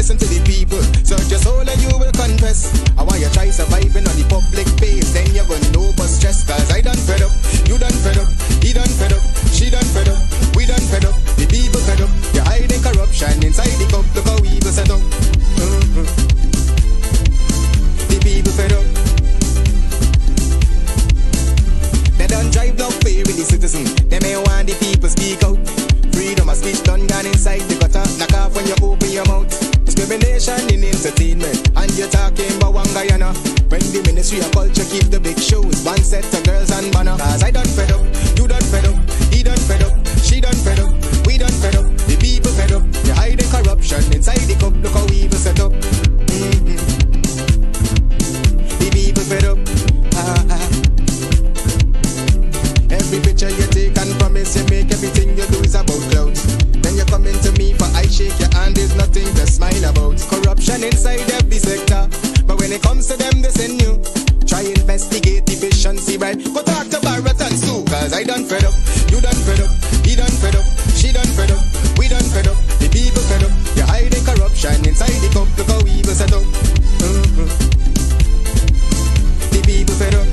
listen to the people. Search your soul and you will confess. I want you try surviving on the public face. Then you're gonna know but stress. Cause I done fed up, you done fed up, he done fed up, she done fed up, we done fed up, the people fed up. You're hiding corruption inside the cup. Look how evil set up. The people fed up. They done drive love fair with the citizen. They may want the people speak out. Freedom of speech done gone inside the gutter. Knock off when you open your mouth. Discrimination in entertainment. And you're talking about one Guyana. When the Ministry of Culture keep the big shows. One set of girls and banner. Cause I done fed up, you done fed up, he done fed up, she done fed up, we done fed up, the people fed up. You're hiding corruption inside the cup. Look how evil set up. The people fed up. Every picture you take and promise you make, everything you do is about clouds. Then you come into me for I shake your hand, there's nothing to smile about. Corruption inside every sector, but when it comes to them, they send you. Try investigate efficiency, right? Go talk to Baratans too, cause I done fed up, you done fed up, he done fed up, she done fed up, we done fed up, the people fed up. You're hiding corruption inside the cup, look how evil set up. The people fed up.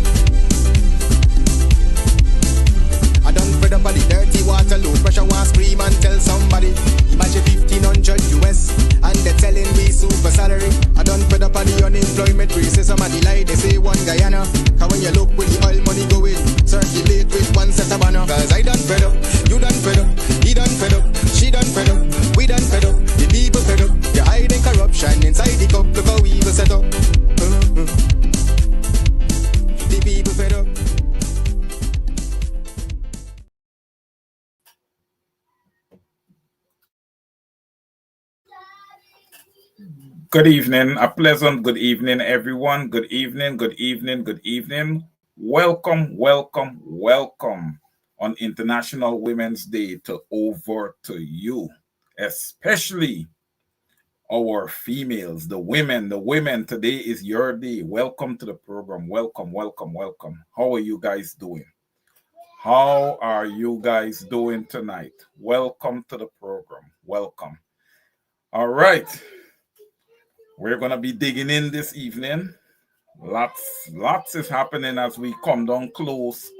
Fed up on the dirty water, low pressure, want scream and tell somebody. Imagine 1500 US and they're telling me super salary. I done fed up on the unemployment racism and the lie they say one Guyana. Cause when you look with the oil money going, circulate with one set of banner. Cause I done fed up, you done fed up, he done fed up, she done fed up, we done fed up, the people fed up. You're hiding corruption inside the cup, look how evil set up. The people fed up. Good evening, a pleasant good evening, everyone. Good evening, good evening, good evening. Welcome, welcome, welcome on International Women's Day over to you, especially our females, the women. Today is your day. Welcome to the program. Welcome, welcome, welcome. How are you guys doing? How are you guys doing tonight? Welcome to the program. Welcome. All right. We're going to be digging in this evening. Lots is happening as we come down close.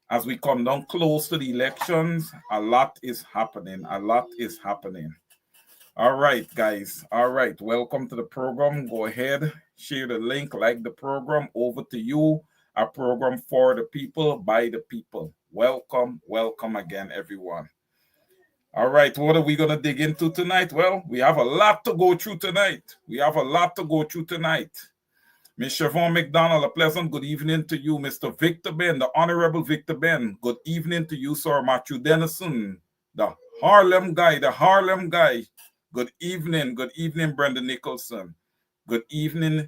As we come down close to the elections, a lot is happening. All right, guys. All right. Welcome to the program. Go ahead, share the link, like the program. Over to you. A program for the people, by the people. Welcome, welcome again, everyone. All right, what are we going to dig into tonight? Well, we have a lot to go through tonight. Miss Siobhan McDonald, a pleasant good evening to you. Mr. Victor Ben, the Honorable Victor Ben, good evening to you, Sir Matthew Dennison, the Harlem guy. Good evening, Brenda Nicholson. Good evening,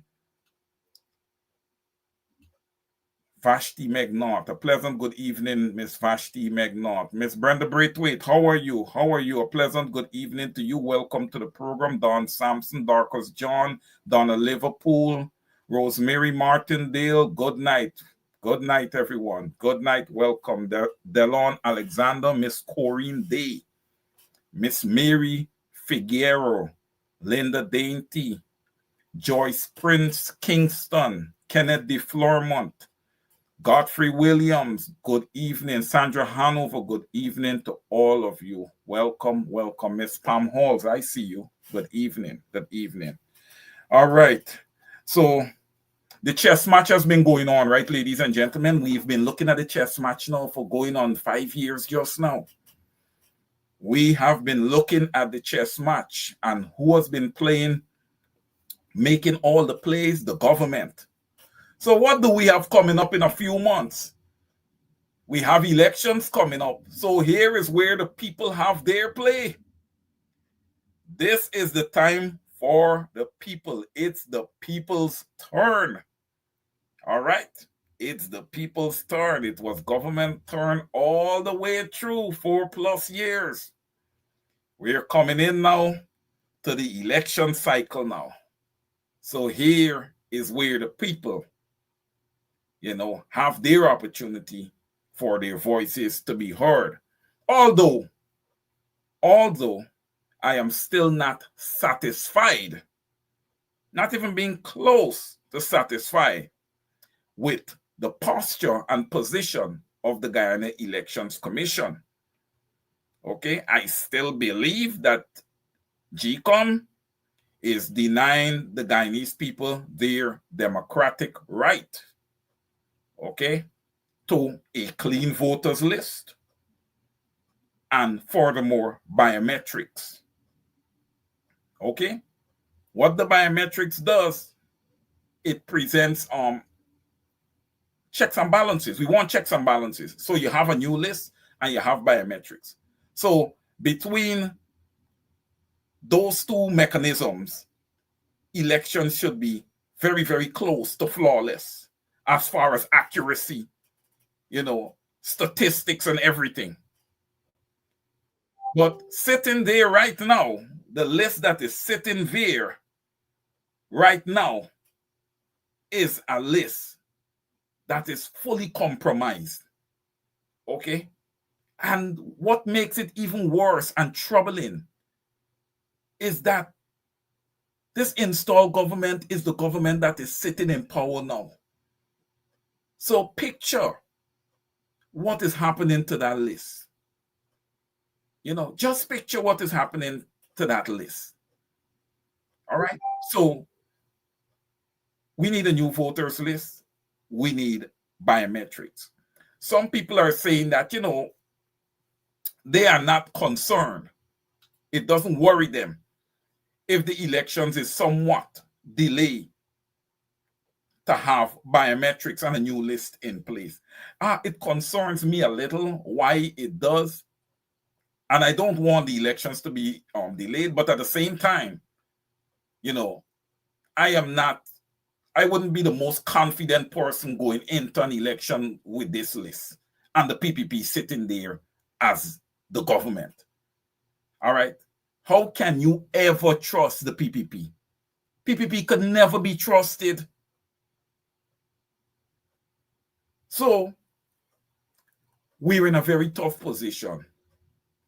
Vashti McNaught. A pleasant good evening, Miss Vashti McNaught. Miss Brenda Braithwaite, how are you? A pleasant good evening to you. Welcome to the program. Don Sampson, Darkus John, Donna Liverpool, Rosemary Martindale. Good night. Good night, everyone. Good night. Welcome. Delon Alexander, Miss Corinne Day, Miss Mary Figueroa, Linda Dainty, Joyce Prince Kingston, Kenneth De Flormont, Godfrey Williams, good evening. Sandra Hanover, good evening to all of you. Welcome, welcome. Miss Pam Halls, I see you. Good evening, good evening. All right. So the chess match has been going on, right, ladies and gentlemen? We've been looking at the chess match now for going on 5 years just now. We have been looking at the chess match, and who has been playing, making all the plays? The government. So what do we have coming up in a few months? We have elections coming up. So here is where the people have their play. This is the time for the people. It's the people's turn. All right. It's the people's turn. It was government turn all the way through 4+ years. We're coming in now to the election cycle now. So here is where the people, have their opportunity for their voices to be heard. Although, I am still not satisfied, not even being close to satisfied with the posture and position of the Guyana Elections Commission. Okay, I still believe that GCOM is denying the Guyanese people their democratic right, okay, to a clean voters list, and furthermore, biometrics. Okay, what the biometrics does, it presents checks and balances. We want checks and balances. So you have a new list and you have biometrics. So between those two mechanisms, elections should be very, very close to flawless as far as accuracy, statistics and everything. But sitting there right now, the list that is sitting there right now is a list that is fully compromised. Okay? And what makes it even worse and troubling is that this installed government is the government that is sitting in power now. So picture what is happening to that list. Just picture what is happening to that list. All right? So we need a new voters list. We need biometrics. Some people are saying that, they are not concerned. It doesn't worry them if the elections is somewhat delayed to have biometrics and a new list in place. It concerns me a little why it does. And I don't want the elections to be delayed, but at the same time, I wouldn't be the most confident person going into an election with this list and the PPP sitting there as the government. All right. How can you ever trust the PPP? PPP could never be trusted. So we're in a very tough position.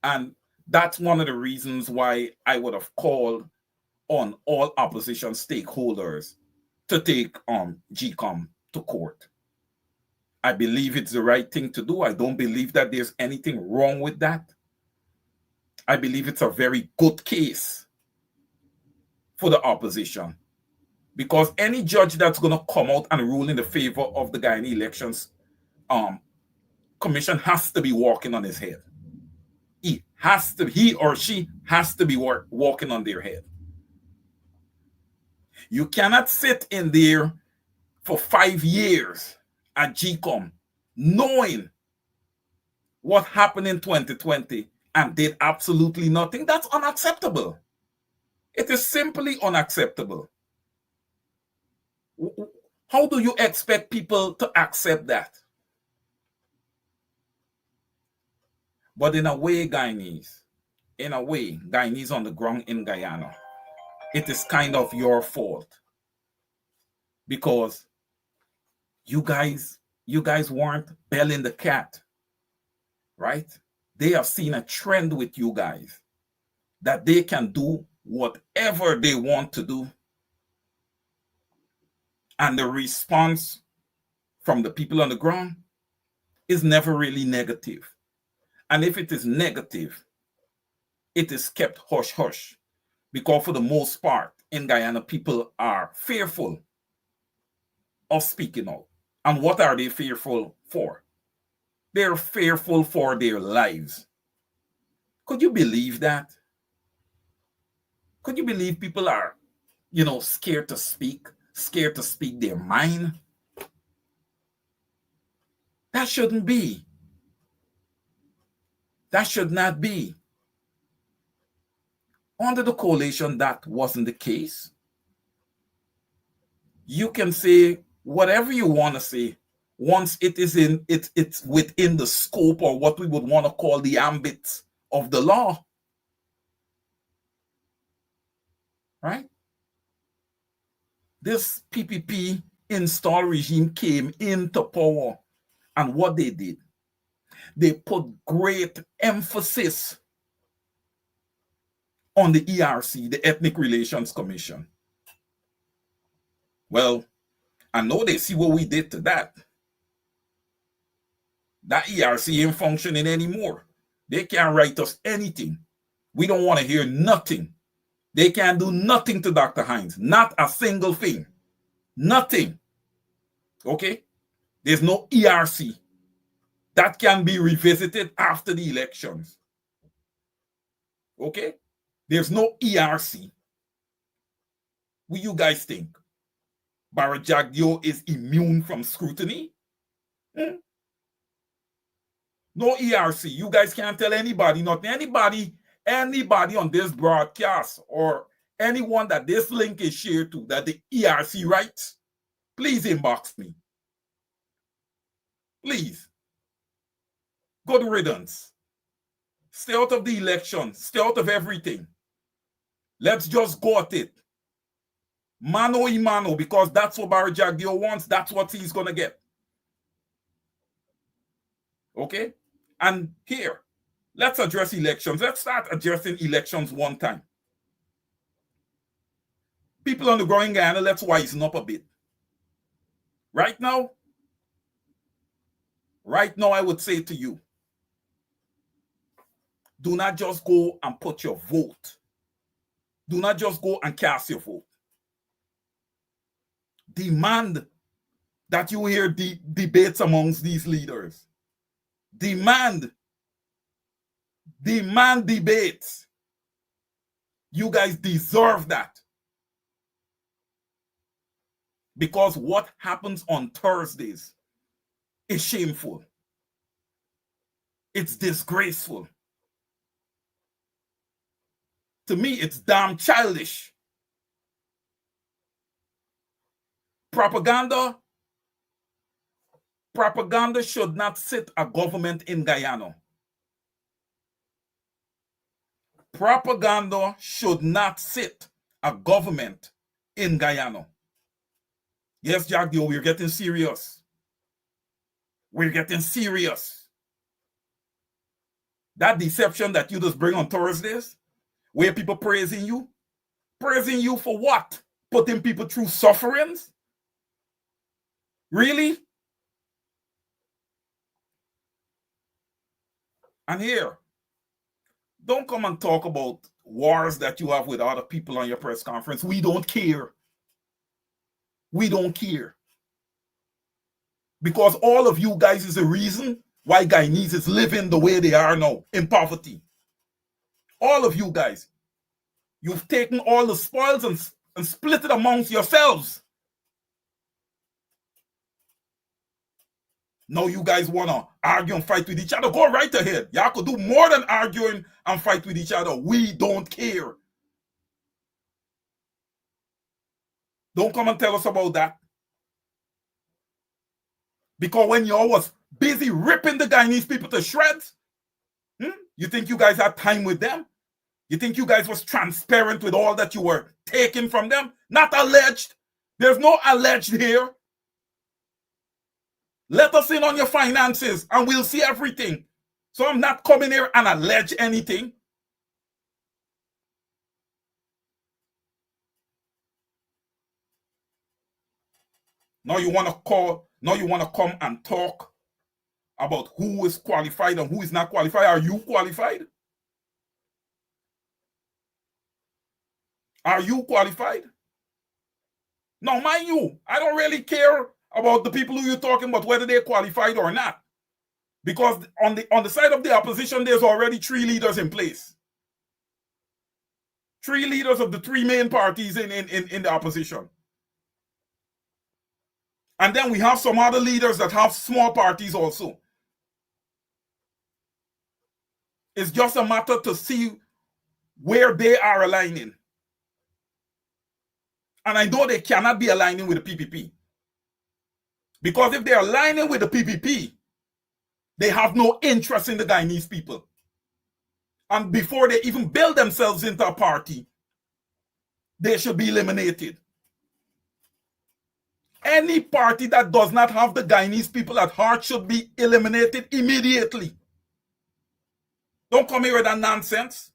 And that's one of the reasons why I would have called on all opposition stakeholders to take GCOM to court. I believe it's the right thing to do. I don't believe that there's anything wrong with that. I believe it's a very good case for the opposition, because any judge that's going to come out and rule in the favor of the Guyana Elections Commission has to be walking on his head. He or she has to be walking on their head. You cannot sit in there for 5 years at GCOM knowing what happened in 2020 and did absolutely nothing. That's unacceptable. It is simply unacceptable. How do you expect people to accept that? But in a way, Guyanese on the ground in Guyana, it is kind of your fault, because you guys weren't belling the cat, right? They have seen a trend with you guys that they can do whatever they want to do. And the response from the people on the ground is never really negative. And if it is negative, it is kept hush-hush, because for the most part in Guyana, people are fearful of speaking out. And what are they fearful for? They're fearful for their lives. Could you believe that? Could you believe people are, scared to speak their mind? That shouldn't be. That should not be. Under the coalition, that wasn't the case. You can say whatever you want to say once it is it's within the scope, or what we would want to call the ambit of the law. Right? This PPP install regime came into power, and what they did, they put great emphasis on the ERC, the Ethnic Relations Commission. Well, I know they see what we did to that. That ERC ain't functioning anymore. They can't write us anything. We don't want to hear nothing. They can't do nothing to Dr. Hines. Not a single thing. Nothing. Okay? There's no ERC. That can be revisited after the elections. Okay? There's no ERC. What you guys think? Barajagio is immune from scrutiny? No ERC. You guys can't tell anybody, not anybody on this broadcast or anyone that this link is shared to that the ERC writes. Please inbox me. Please. Good riddance. Stay out of the election. Stay out of everything. Let's just go at it. Mano y mano, because that's what Barajagio wants. That's what he's going to get. Okay? And here, let's address elections. Let's start addressing elections one time. People on the ground in Guyana, let's wisen up a bit. Right now, I would say to you, do not just go and put your vote. Do not just go and cast your vote. Demand that you hear the debates amongst these leaders. Demand debates. You guys deserve that. Because what happens on Thursdays is shameful. It's disgraceful. To me, it's damn childish. Propaganda should not sit a government in Guyana. Propaganda should not sit a government in Guyana. Yes, Jack Dio, we're getting serious. We're getting serious. That deception that you just bring on Thursdays, where people praising you for what? Putting people through sufferings? Really? And here, don't come and talk about wars that you have with other people on your press conference. We don't care. We don't care. Because all of you guys is the reason why Guyanese is living the way they are now, in poverty. All of you guys. You've taken all the spoils and split it amongst yourselves. Now you guys want to argue and fight with each other. Go right ahead. Y'all could do more than arguing and fight with each other. We don't care. Don't come and tell us about that. Because when y'all was busy ripping the Guyanese people to shreds, you think you guys had time with them? You think you guys was transparent with all that you were taking from them? Not alleged. There's no alleged here. Let us in on your finances and we'll see everything. So I'm not coming here and allege anything. Now you want to come and talk about who is qualified and who is not qualified. Are you qualified? Are you qualified? Now, mind you, I don't really care about the people who you're talking about, whether they're qualified or not. Because on the side of the opposition, there's already 3 leaders in place. 3 leaders of the 3 main parties in the opposition. And then we have some other leaders that have small parties also. It's just a matter to see where they are aligning. And I know they cannot be aligning with the PPP. Because if they're aligning with the PPP, they have no interest in the Guyanese people. And before they even build themselves into a party, they should be eliminated. Any party that does not have the Guyanese people at heart should be eliminated immediately. Don't come here with that nonsense.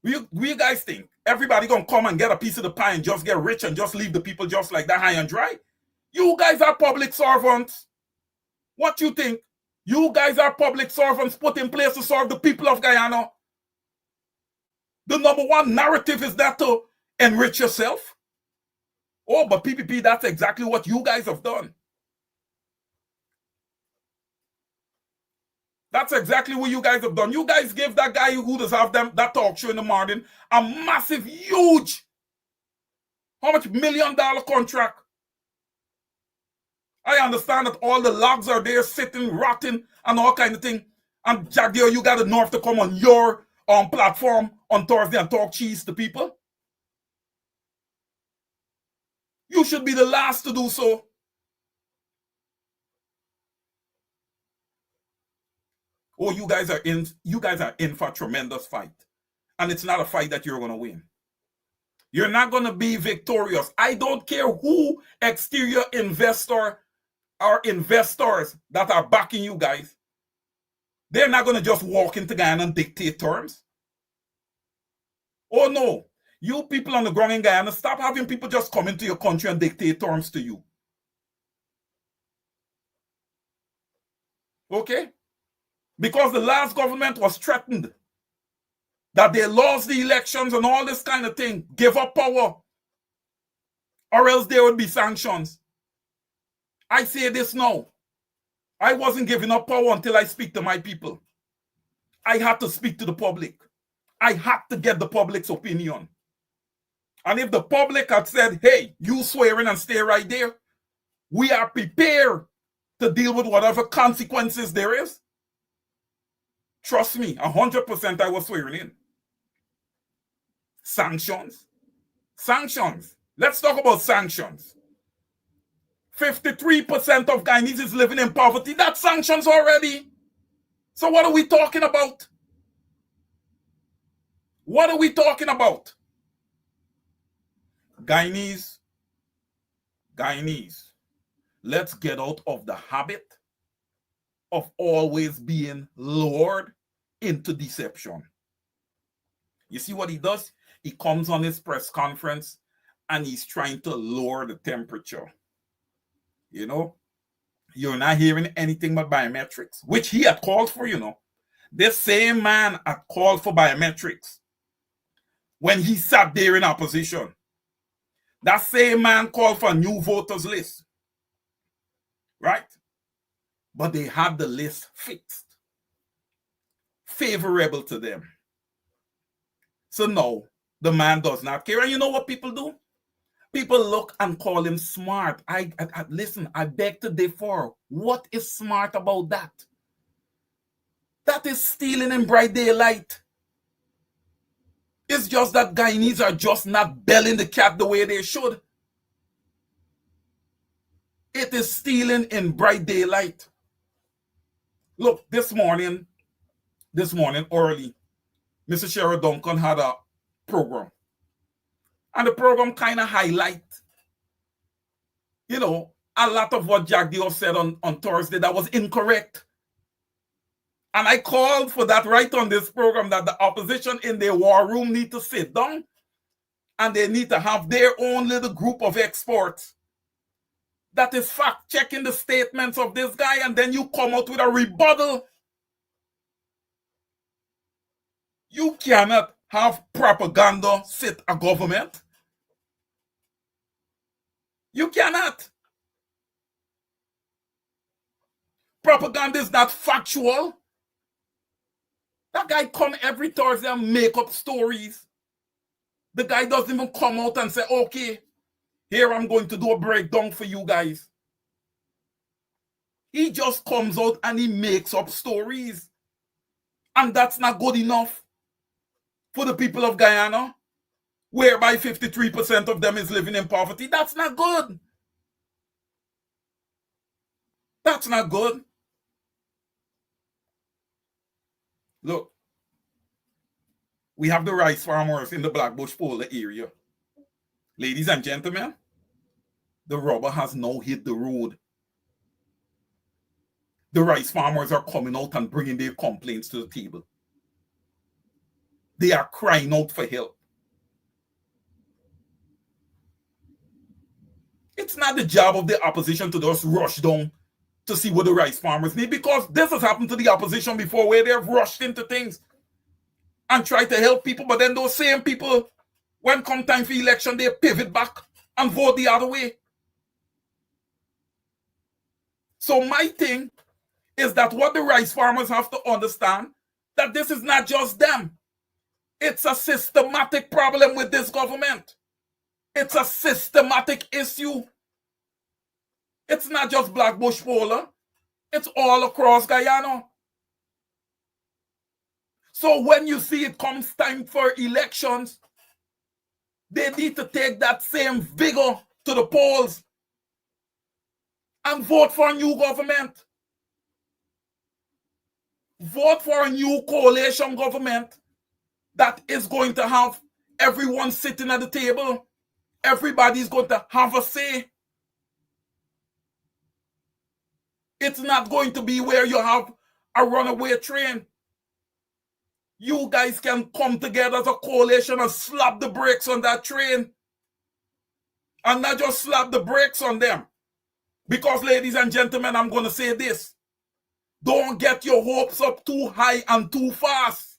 You guys think everybody gonna come and get a piece of the pie and just get rich and just leave the people just like that high and dry? You guys are public servants. What you think? You guys are public servants put in place to serve the people of Guyana. The number one narrative is that to enrich yourself. Oh, but PPP, that's exactly what you guys have done. That's exactly what you guys have done. You guys gave that guy who does have them that talk show in the morning a massive, huge, how much $1 million contract? I understand that all the logs are there sitting, rotting, and all kind of thing. And Jack Deere, you got the North to come on your platform on Thursday and talk cheese to people. You should be the last to do so. Oh, you guys are in for a tremendous fight. And it's not a fight that you're going to win. You're not going to be victorious. I don't care who exterior investor or investors that are backing you guys. They're not going to just walk into Guyana and dictate terms. Oh no, you people on the ground in Guyana, stop having people just come into your country and dictate terms to you. Okay? Because the last government was threatened that they lost the elections and all this kind of thing, give up power, or else there would be sanctions. I say this now. I wasn't giving up power until I speak to my people. I had to speak to the public. I had to get the public's opinion. And if the public had said, hey, you swearing and stay right there, we are prepared to deal with whatever consequences there is. Trust me, 100% I was swearing in. Sanctions. Sanctions. Let's talk about sanctions. 53% of Guyanese is living in poverty. That's sanctions already. So what are we talking about? What are we talking about? Guyanese, let's get out of the habit of always being lured into deception. You see what he does? He comes on his press conference and he's trying to lower the temperature. You know, you're not hearing anything but biometrics, which he had called for, you know. This same man had called for biometrics when he sat there in opposition. That same man called for a new voters list. Right? But they had the list fixed, favorable to them. So now, the man does not care. And you know what people do? People look and call him smart. Listen, I beg to differ. What is smart about that? That is stealing in bright daylight. It's just that Guyanese are just not belling the cat the way they should. It is stealing in bright daylight. Look, this morning early, Mr. Sherrod Duncan had a program. And the program kind of highlight, you know, a lot of what Jack Deere said on Thursday that was incorrect. And I called for that right on this program, that the opposition in their war room need to sit down and they need to have their own little group of experts that is fact-checking the statements of this guy, and then you come out with a rebuttal. You cannot have propaganda sit a government. You cannot. Propaganda is not factual. That guy come every Thursday and make up stories. The guy doesn't even come out and say, okay, here I'm going to do a breakdown for you guys. He just comes out and he makes up stories. And that's not good enough for the people of Guyana, whereby 53% of them is living in poverty. That's not good. That's not good. Look, we have the rice farmers in the Blackbush Polder area. Ladies and gentlemen, the rubber has now hit the road. The rice farmers are coming out and bringing their complaints to the table. They are crying out for help. It's not the job of the opposition to just rush down to see what the rice farmers need, because this has happened to the opposition before where they've rushed into things and tried to help people, but then those same people, when come time for election, they pivot back and vote the other way. So my thing is that what the rice farmers have to understand, that this is not just them. It's a systematic problem with this government. It's a systematic issue. It's not just Black Bush Polar. It's all across Guyana. So when you see it comes time for elections, they need to take that same vigor to the polls and vote for a new government. Vote for a new coalition government that is going to have everyone sitting at the table. Everybody's going to have a say. It's not going to be where you have a runaway train. You guys can come together as a coalition and slap the brakes on that train. And not just slap the brakes on them. Because, ladies and gentlemen, I'm going to say this. Don't get your hopes up too high and too fast.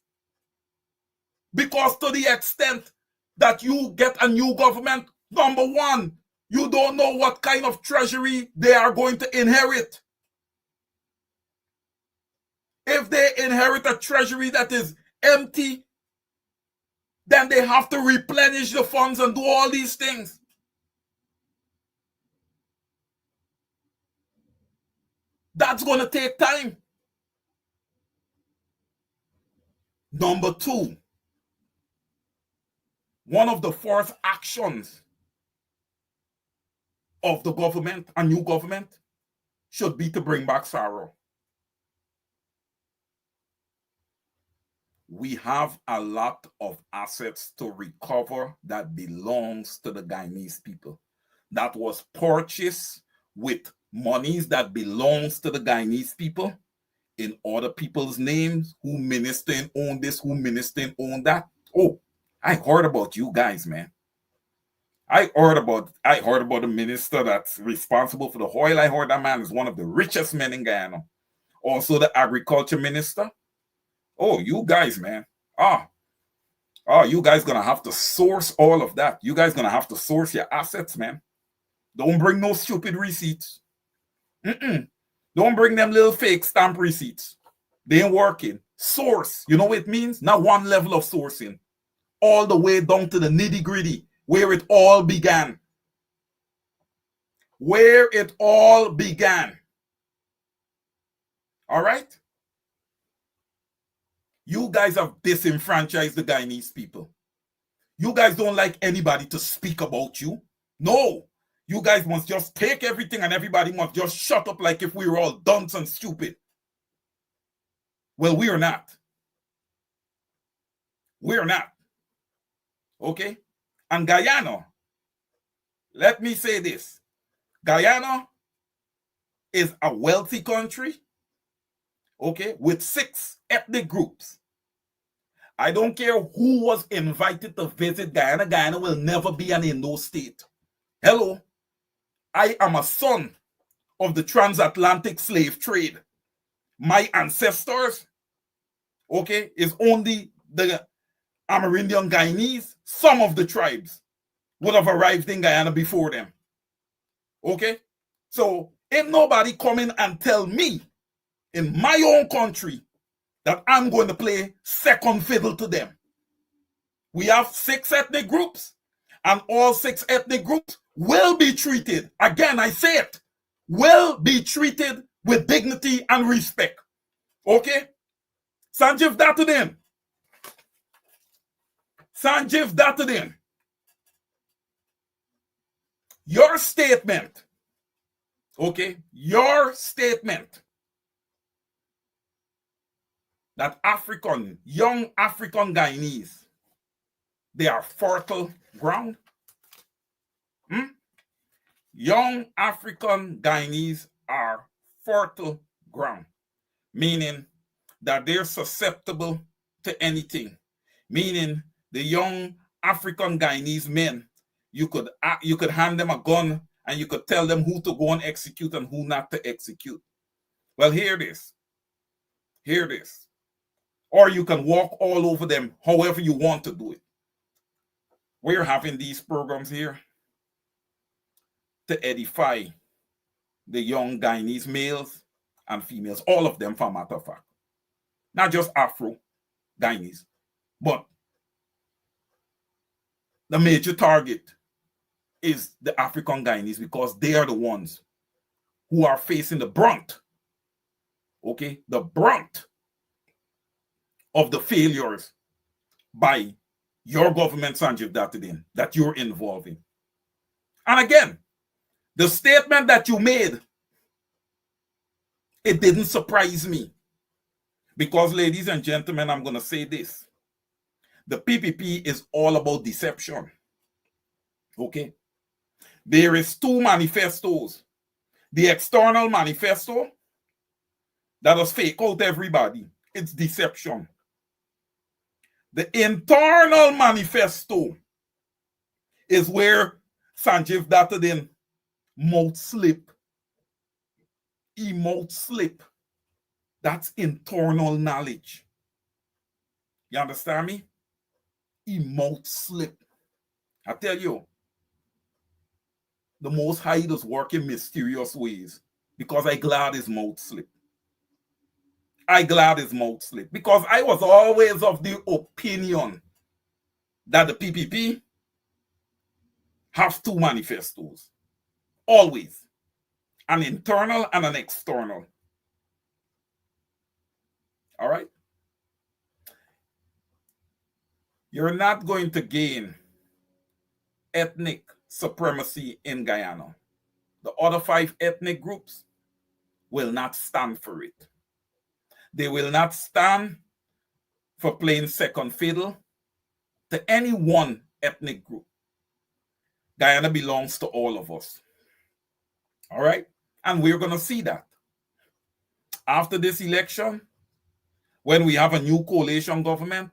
Because to the extent that you get a new government, number one, you don't know what kind of treasury they are going to inherit. If they inherit a treasury that is empty, then they have to replenish the funds and do all these things. That's going to take time. Number two, one of the first actions of the government, a new government, should be to bring back Saro. We have a lot of assets to recover that belongs to the Guyanese people. That was purchased with monies that belongs to the Guyanese people in other people's names, who minister and own this, who minister and own that. Oh, I heard about you guys, man. I heard about the minister that's responsible for the oil. I heard that man is one of the richest men in Guyana. Also the agriculture minister. Oh, you guys, man. You guys gonna have to source all of that. You guys gonna have to source your assets, man. Don't bring no stupid receipts. Don't bring them little fake stamp receipts. They ain't working. Source. You know what it means? Not one level of sourcing. All the way down to the nitty-gritty, where it all began. Where it all began. All right? You guys have disenfranchised the Guyanese people. You guys don't like anybody to speak about you. No. You guys must just take everything and everybody must just shut up like if we were all dunce and stupid. Well, we are not. We're not. Okay? And Guyana, let me say this. Guyana is a wealthy country, okay, with 6 ethnic groups. I don't care who was invited to visit Guyana. Guyana will never be an Indo state. Hello? I am a son of the transatlantic slave trade. My ancestors, okay, is only the Amerindian Guyanese. Some of the tribes would have arrived in Guyana before them. Okay? So, ain't nobody coming and tell me in my own country that I'm going to play second fiddle to them. We have 6 ethnic groups, and all 6 ethnic groups will be treated, again I say it, will be treated with dignity and respect. Okay? Sanjeev Dattadin. Sanjeev Dattadin. Your statement, okay, your statement that young African Guyanese, they are fertile ground. Young African Guyanese are fertile ground, meaning that they're susceptible to anything. meaning the young African Guyanese men, you could hand them a gun and you could tell them who to go and execute and who not to execute. Well, hear this. Hear this. Or you can walk all over them however you want to do it. We're having these programs here to edify the young Guyanese males and females, all of them, for a matter of fact. Not just Afro Guyanese, but the major target is the African Guyanese because they are the ones who are facing the brunt, okay, the brunt of the failures by your government, Sanjeev Dattadin, that you're involved in. And again, the statement that you made, it didn't surprise me. Because, ladies and gentlemen, I'm going to say this. The PPP is all about deception. Okay? There is two manifestos. The external manifesto, that does fake out everybody. It's deception. The internal manifesto is where Sanjeev Dattadin mouth slip. He mouth slip. That's internal knowledge. You understand me? He mouth slip. I tell you, the Most High does work in mysterious ways because I glad his mouth slip. I glad his mouth slip because I was always of the opinion that the PPP have two manifestos. Always. An internal and an external. All right? You're not going to gain ethnic supremacy in Guyana. The other 5 ethnic groups will not stand for it. They will not stand for playing second fiddle to any one ethnic group. Guyana belongs to all of us. All right? And we're going to see that. After this election, when we have a new coalition government,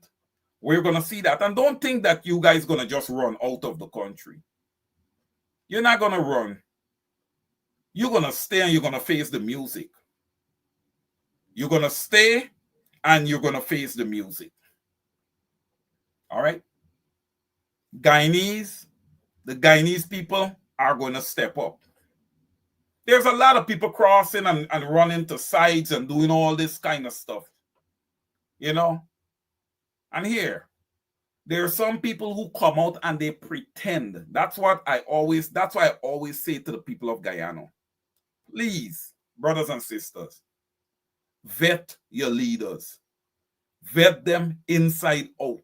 we're going to see that. And don't think that you guys are going to just run out of the country. You're not going to run. You're going to stay and you're going to face the music. You're going to stay and you're going to face the music. All right? Guyanese, the Guyanese people are going to step up. There's a lot of people crossing and running to sides and doing all this kind of stuff. You know? And here, there are some people who come out and they pretend. That's why I always say to the people of Guyana, please, brothers and sisters, vet your leaders. Vet them inside out.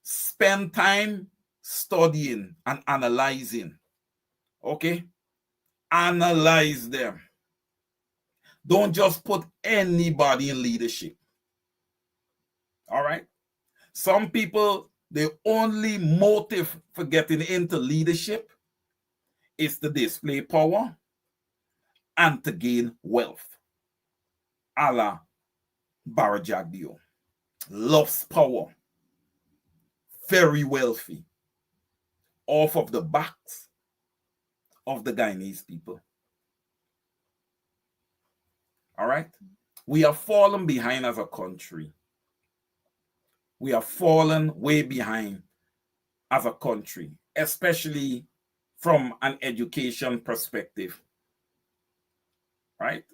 Spend time studying and analyzing. Okay? Analyze them. Don't just put anybody in leadership. All right? Some people, the only motive for getting into leadership is to display power and to gain wealth. A la Barajagdio. Loves power. Very wealthy. Off of the backs of the Guyanese people. All right? We have fallen behind as a country. We have fallen way behind as a country, especially from an education perspective. Right?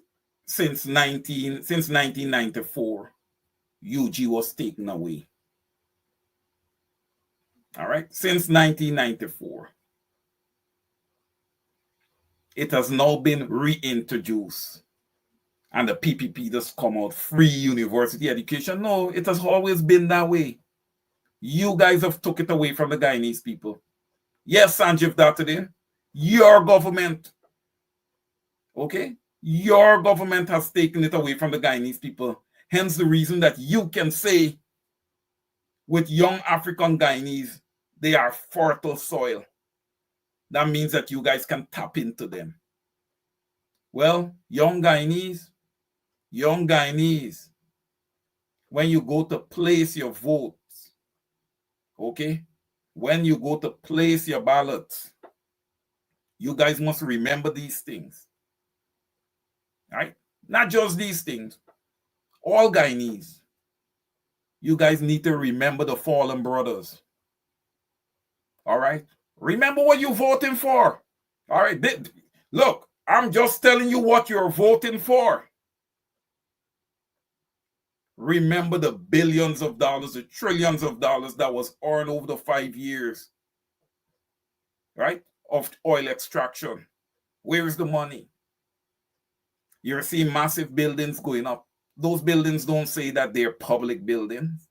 Since 1994, UG was taken away. All right? Since 1994. It has now been reintroduced. And the PPP just come out, free university education. No, it has always been that way. You guys have took it away from the Guyanese people. Yes, Sanjeev Dattadin, your government, okay? Your government has taken it away from the Guyanese people. Hence the reason that you can say with young African Guyanese, they are fertile soil. That means that you guys can tap into them. Well, young Guyanese, when you go to place your votes, Okay? When you go to place your ballots, you guys must remember these things. Right? Not just these things. All Guyanese. You guys need to remember the fallen brothers. All right? Remember what you're voting for. All right? Look, I'm just telling you what you're voting for. Remember the billions of dollars, the trillions of dollars that was earned over the 5 years, right, of oil extraction. Where is the money? You're seeing massive buildings going up. Those buildings don't say that they're public buildings.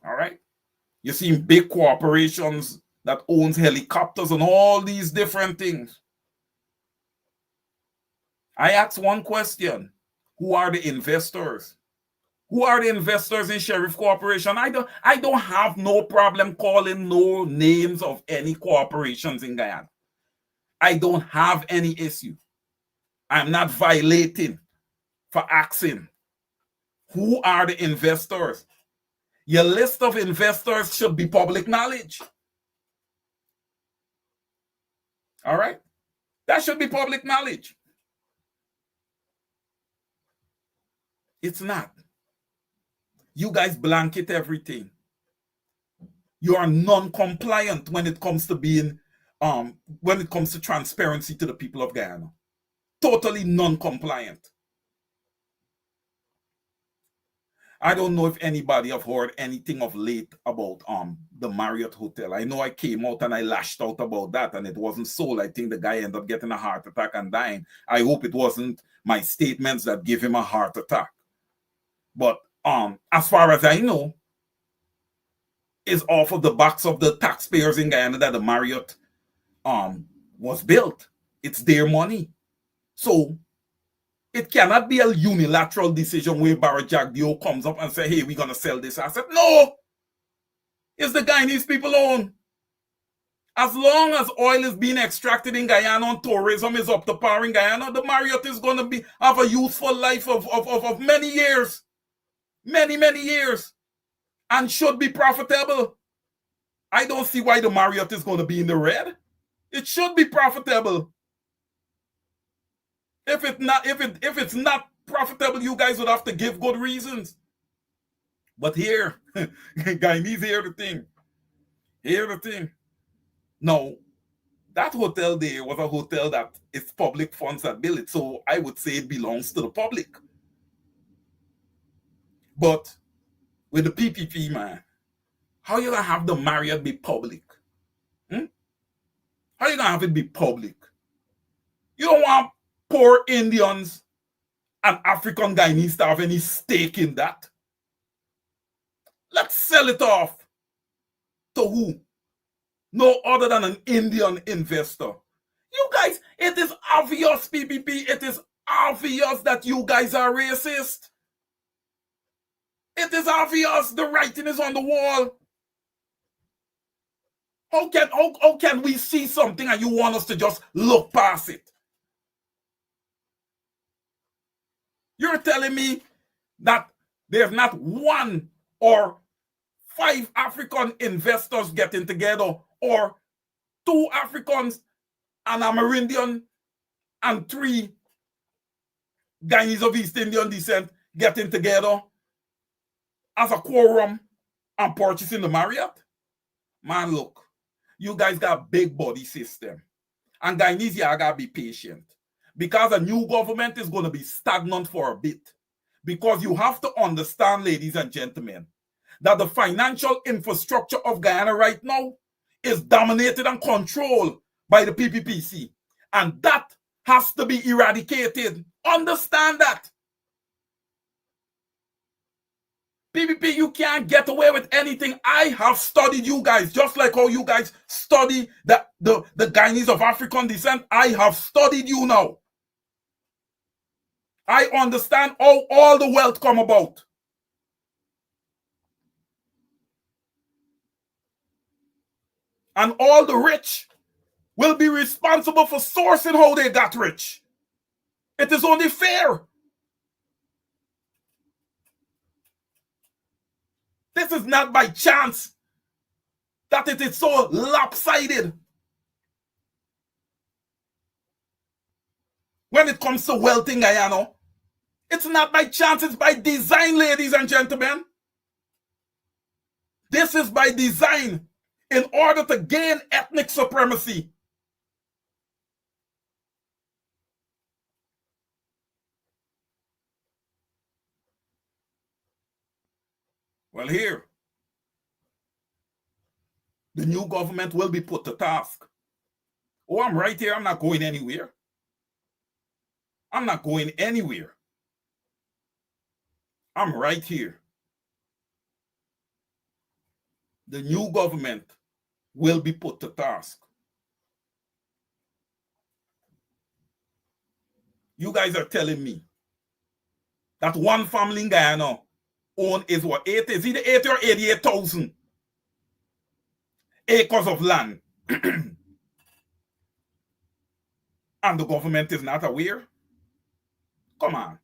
All right? You're seeing big corporations that owns helicopters and all these different things. I asked one question. Who are the investors? Who are the investors in Sheriff Corporation? I don't have no problem calling no names of any corporations in Guyana. I don't have any issue. I'm not violating for asking. Who are the investors? Your list of investors should be public knowledge. All right? That should be public knowledge. It's not. You guys blanket everything. You are non-compliant when it comes to being, when it comes to transparency to the people of Guyana. Totally non-compliant. I don't know if anybody have heard anything of late about the Marriott Hotel. I know I came out and I lashed out about that and it wasn't sold. I think the guy ended up getting a heart attack and dying. I hope it wasn't my statements that gave him a heart attack. But as far as I know, it's off of the backs of the taxpayers in Guyana that the Marriott was built. It's their money. So it cannot be a unilateral decision where Barra Jagdeo comes up and say, hey, we're going to sell this asset. No! It's the Guyanese people own. As long as oil is being extracted in Guyana and tourism is up to par in Guyana, the Marriott is going to have a useful life of many years. Many, many years. And should be profitable. I don't see why the Marriott is going to be in the red. It should be profitable. If it's not profitable, you guys would have to give good reasons. But here, Guyanese, hear the thing. Hear the thing. No, that hotel there was a hotel that it's public funds that built it. So I would say it belongs to the public. But with the PPP, man, how you gonna have the Marriott be public? How you gonna have it be public? You don't want poor Indians and African Guyanese to have any stake in that. Let's sell it off. To who? No other than an Indian investor. You guys, it is obvious, PPP, it is obvious that you guys are racist. It is obvious. The writing is on the wall. How can we see something and you want us to just look past it? You're telling me that there's not one or 5 African investors getting together, or 2 Africans and Amerindian and 3 Guyanese of East Indian descent getting together as a quorum and purchasing the Marriott? Man, look, you guys got big body system. And Guyanese, you gotta be patient. Because a new government is going to be stagnant for a bit. Because you have to understand, ladies and gentlemen, that the financial infrastructure of Guyana right now is dominated and controlled by the PPPC. And that has to be eradicated. Understand that. PPP, you can't get away with anything. I have studied you guys, just like how you guys study the Guyanese of African descent. I have studied you now. I understand how all the wealth come about. And all the rich will be responsible for sourcing how they got rich. It is only fair. This is not by chance that it is so lopsided when it comes to wealth in Guyana. It's not by chance, it's by design, ladies and gentlemen. This is by design in order to gain ethnic supremacy. Well, here, the new government will be put to task. Oh, I'm right here. I'm not going anywhere. I'm not going anywhere. I'm right here. The new government will be put to task. You guys are telling me that one family in Guyana own is what? Is it 80 or 88,000 acres of land? And the government is not aware? Come on.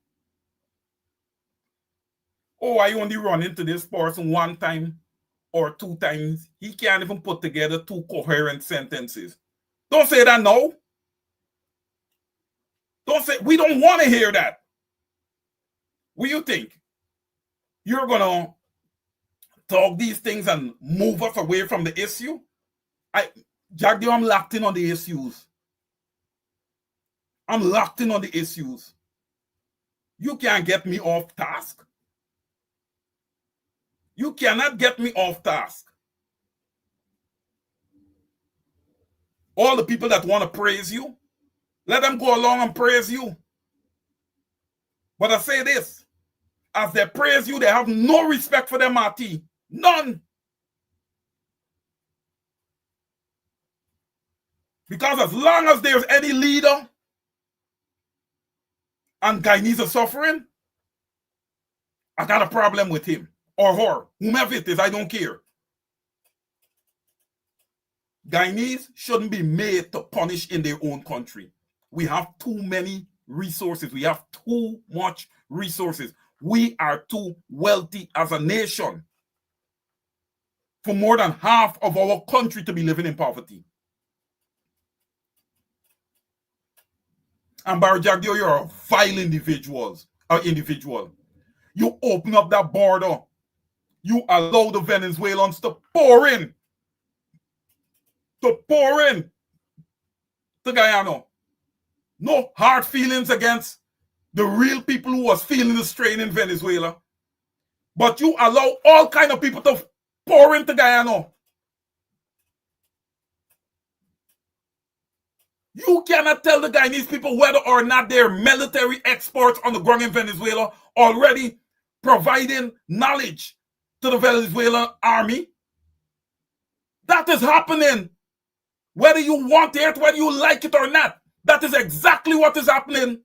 Oh, I only run into this person one time or two times. He can't even put together two coherent sentences. Don't say that now. Don't say, we don't want to hear that. What do you think? You're going to talk these things and move us away from the issue? Jagdio, I'm locked in on the issues. I'm locked in on the issues. You can't get me off task. You cannot get me off task. All the people that want to praise you, let them go along and praise you. But I say this, as they praise you, they have no respect for them, Marty. None. Because as long as there's any leader and Guyanese are suffering, I got a problem with him or her, whomever it is, I don't care. Guyanese shouldn't be made to punish in their own country. We have too many resources. We have too much resources. We are too wealthy as a nation for more than half of our country to be living in poverty. And Barry Jagdio, you're a vile individual. You open up that border. You allow the Venezuelans to pour in. To Guyana. No hard feelings against the real people who was feeling the strain in Venezuela. But you allow all kind of people to pour into Guyana. You cannot tell the Guyanese people whether or not their military exports on the ground in Venezuela already providing knowledge to the Venezuelan army. That is happening. Whether you want it, whether you like it or not. That is exactly what is happening.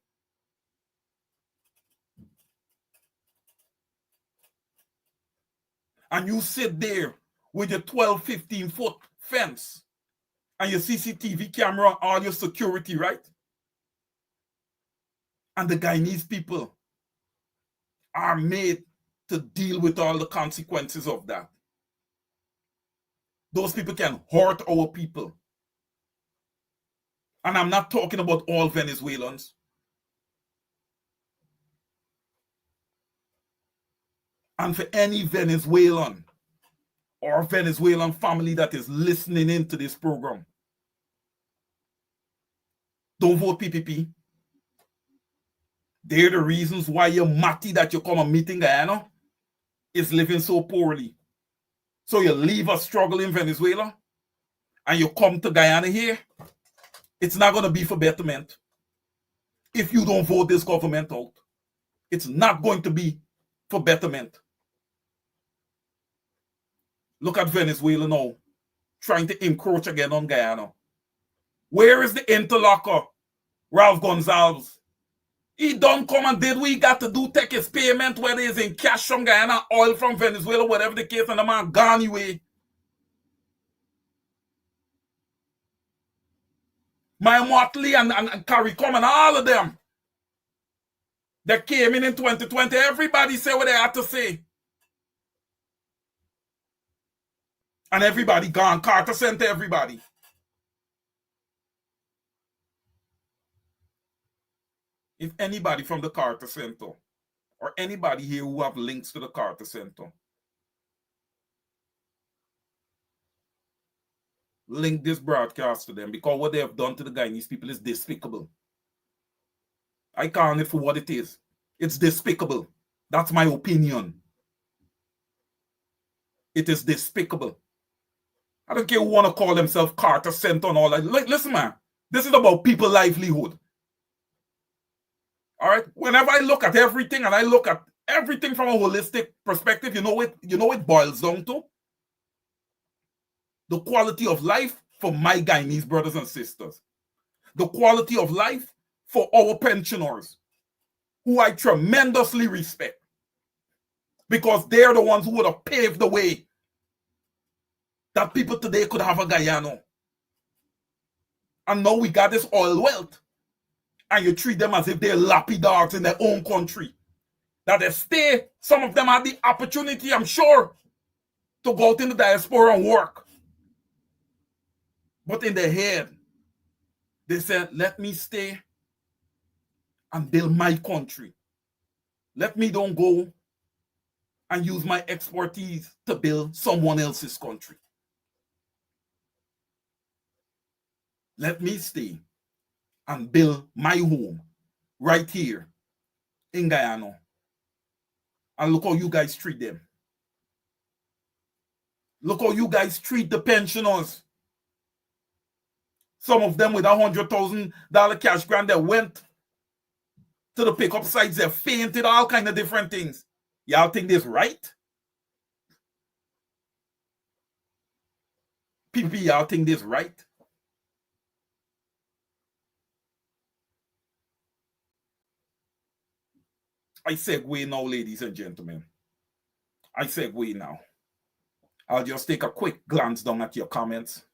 And you sit there with your 12, 15-foot fence and your CCTV camera, all your security, right? And the Guyanese people are made to deal with all the consequences of that. Those people can hurt our people. And I'm not talking about all Venezuelans. And for any Venezuelan or Venezuelan family that is listening into this program, don't vote PPP. They're the reasons why your Mati that you come and meet in Guyana is living so poorly. So you leave a struggle in Venezuela and you come to Guyana here, it's not going to be for betterment. If you don't vote this government out, it's not going to be for betterment. Look at Venezuela now, trying to encroach again on Guyana. Where is the interlocker, Ralph Gonzalez? He done come and did what he got to do, take his payment, whether it's in cash from Guyana, oil from Venezuela, whatever the case, and the man gone away. My Motley and Carrie and all of them that came in 2020, everybody say what they had to say. And everybody gone. Carter Center, everybody. If anybody from the Carter Center or anybody here who have links to the Carter Center, link this broadcast to them, because what they have done to the Guyanese people is despicable. I call it for what it is. It's despicable. That's my opinion. It is despicable. I don't care who want to call themselves Carter Center and all that. Like, listen, man, this is about people's livelihood. All right. Whenever I look at everything and I look at everything from a holistic perspective, you know it boils down to the quality of life for my Guyanese brothers and sisters. The quality of life for our pensioners, who I tremendously respect, because they're the ones who would have paved the way that people today could have a Guyana. And now we got this oil wealth, and you treat them as if they're lapidards in their own country. That they stay, some of them had the opportunity, I'm sure, to go out in the diaspora and work. But in their head, they said, let me stay and build my country. Let me don't go and use my expertise to build someone else's country. Let me stay and build my home right here in Guyana. And look how you guys treat them. Look how you guys treat the pensioners. Some of them with $100,000 cash grant that went to the pickup sites, they fainted, all kind of different things. Y'all think this right? People, y'all think this right? I segue now, ladies and gentlemen. I segue now. I'll just take a quick glance down at your comments.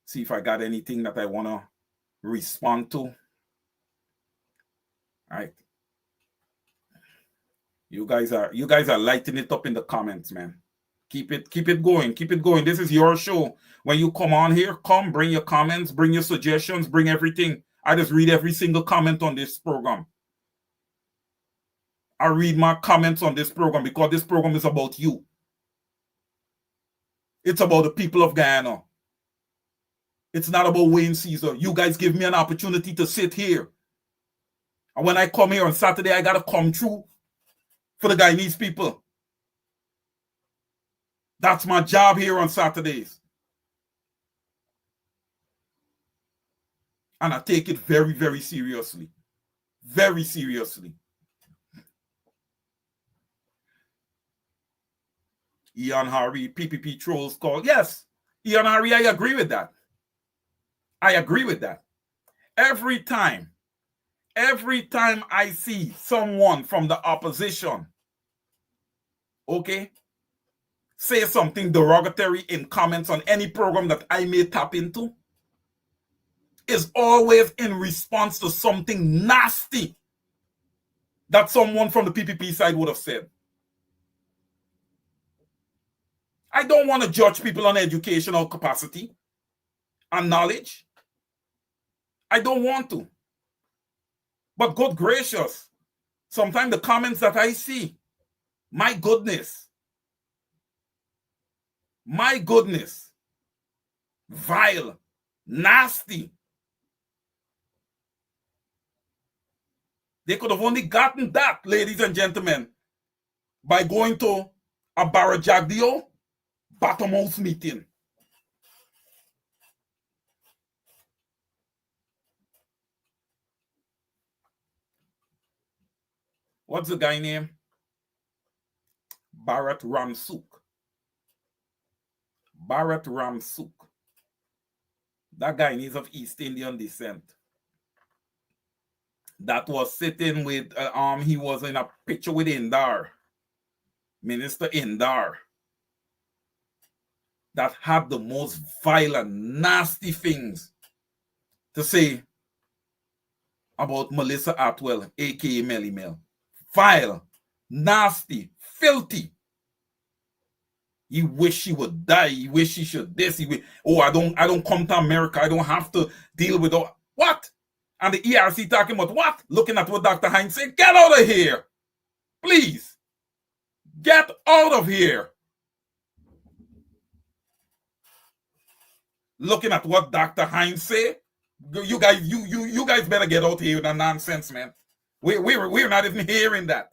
See if I got anything that I want to respond to. All right. You guys are lighting it up in the comments, man. Keep it going. Keep it going. This is your show. When you come on here, bring your comments, bring your suggestions, bring everything. I just read every single comment on this program. I read my comments on this program because this program is about you. It's about the people of Guyana. It's not about Wayne Caesar. You guys give me an opportunity to sit here. And when I come here on Saturday, I got to come through for the Guyanese people. That's my job here on Saturdays. And I take it very, very seriously. Very seriously. Ian Harry, PPP trolls call. Yes, Ian Harry, I agree with that. I agree with that. Every time I see someone from the opposition, okay, say something derogatory in comments on any program that I may tap into, is always in response to something nasty that someone from the PPP side would have said. I don't want to judge people on educational capacity and knowledge. I don't want to. But good gracious, sometimes the comments that I see, my goodness, vile, nasty. They could have only gotten that, ladies and gentlemen, by going to a Barajagdio bottom house meeting. What's the guy name? Bharat Ramsuk. Bharat Ramsuk. That guy is of East Indian descent. That was sitting with, he was in a picture with Indar. Minister Indar. That had the most violent, nasty things to say about Melissa Atwell, aka Melly Mel. Vile, nasty, filthy. He wish he would die. He wish he should this. He wish, oh, I don't come to America. I don't have to deal with all what? And the ERC talking about what? Looking at what Dr. Hines said, get out of here. Please. Get out of here. Looking at what Dr. Hines said, you guys better get out here with that nonsense, man. We're not even hearing that.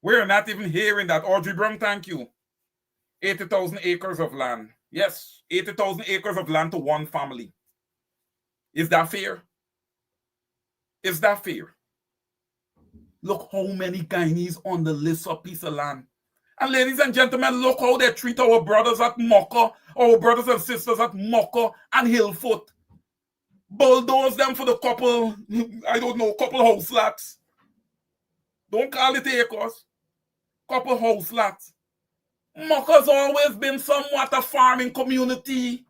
We're not even hearing that. Audrey Brown, thank you. 80,000 acres of land. Yes, 80,000 acres of land to one family. Is that fair? Is that fair? Look how many Guyanese on the list of piece of land. And ladies and gentlemen, look how they treat our brothers at Mocha, our brothers and sisters at Mocha and Hillfoot. Bulldoze them for the couple, I don't know, couple house lots. Don't call it acres. Couple house lots. Mocha's always been somewhat a farming community.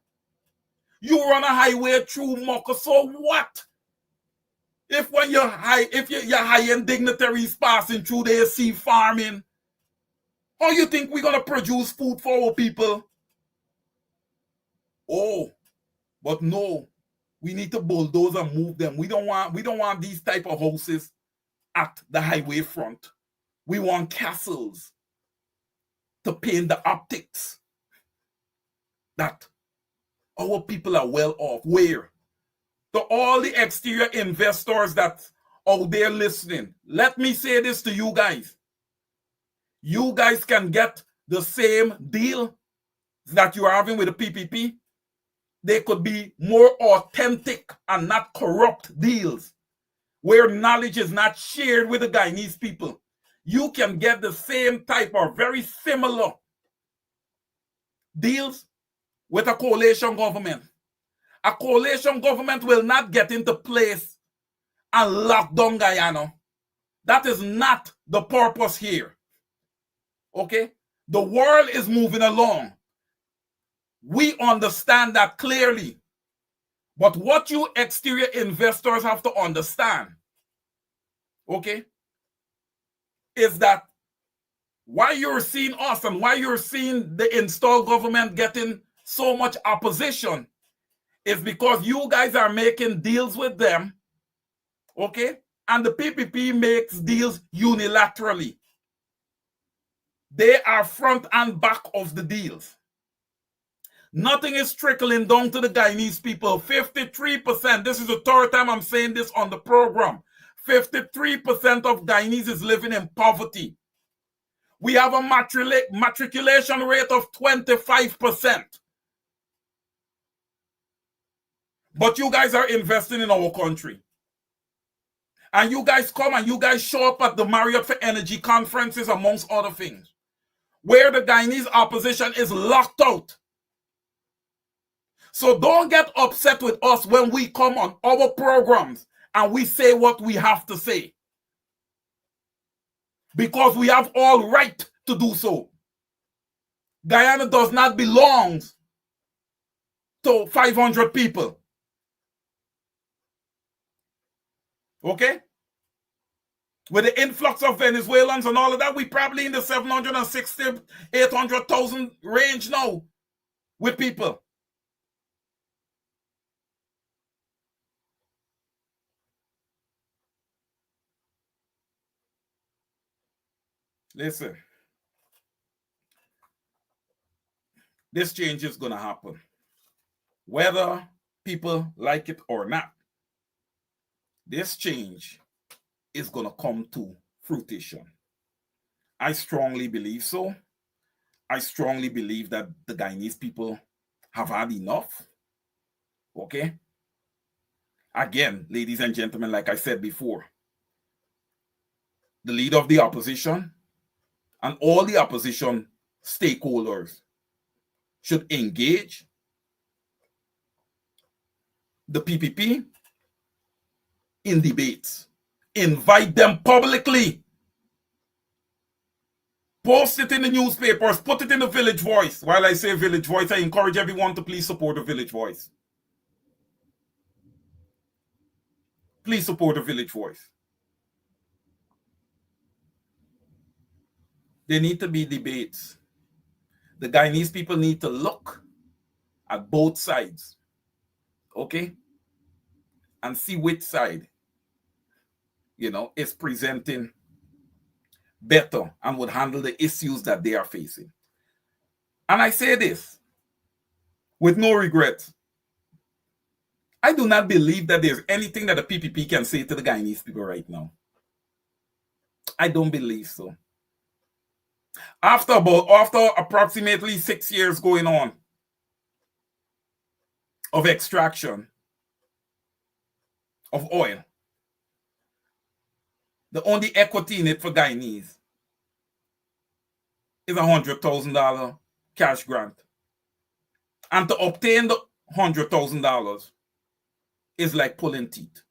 You run a highway through Mocha, so what? If when you're high-end dignitaries passing through there see farming, how you think we're gonna produce food for our people? Oh, but no, we need to bulldoze and move them. We don't want these type of houses at the highway front. We want castles to paint the optics that our people are well off. Where? To all the exterior investors that out there listening, let me say this to you guys. You guys can get the same deal that you're having with the PPP. They could be more authentic and not corrupt deals where knowledge is not shared with the Guyanese people. You can get the same type or very similar deals with a coalition government. A coalition government will not get into place and lock down Guyana. That is not the purpose here. Okay? The world is moving along. We understand that clearly. But what you exterior investors have to understand, okay, is that why you're seeing us and why you're seeing the installed government getting so much opposition is because you guys are making deals with them, okay? And the PPP makes deals unilaterally. They are front and back of the deals. Nothing is trickling down to the Guyanese people. 53%, this is the third time I'm saying this on the program. 53% of Guyanese is living in poverty. We have a matriculation rate of 25%. But you guys are investing in our country. And you guys come and you guys show up at the Marriott for Energy conferences, amongst other things, where the Guyanese opposition is locked out. So don't get upset with us when we come on our programs and we say what we have to say. Because we have all right to do so. Guyana does not belong to 500 people. Okay? With the influx of Venezuelans and all of that, we probably in the 760, 800,000 range now with people. Listen, this change is going to happen, whether people like it or not. This change is going to come to fruition. I strongly believe so. I strongly believe that the Guyanese people have had enough. Okay? Again, ladies and gentlemen, like I said before, the leader of the opposition and all the opposition stakeholders should engage the PPP in debates. Invite them publicly. Post it in the newspapers. Put it in the Village Voice. While I say Village Voice, I encourage everyone to please support the Village Voice. Please support the Village Voice. There need to be debates. The Guyanese people need to look at both sides, okay, and see which side, is presenting better and would handle the issues that they are facing. And I say this with no regret. I do not believe that there's anything that the PPP can say to the Guyanese people right now. I don't believe so. After approximately 6 years going on of extraction of oil, the only equity in it for Guyanese is $100,000 cash grant. And to obtain the $100,000 is like pulling teeth.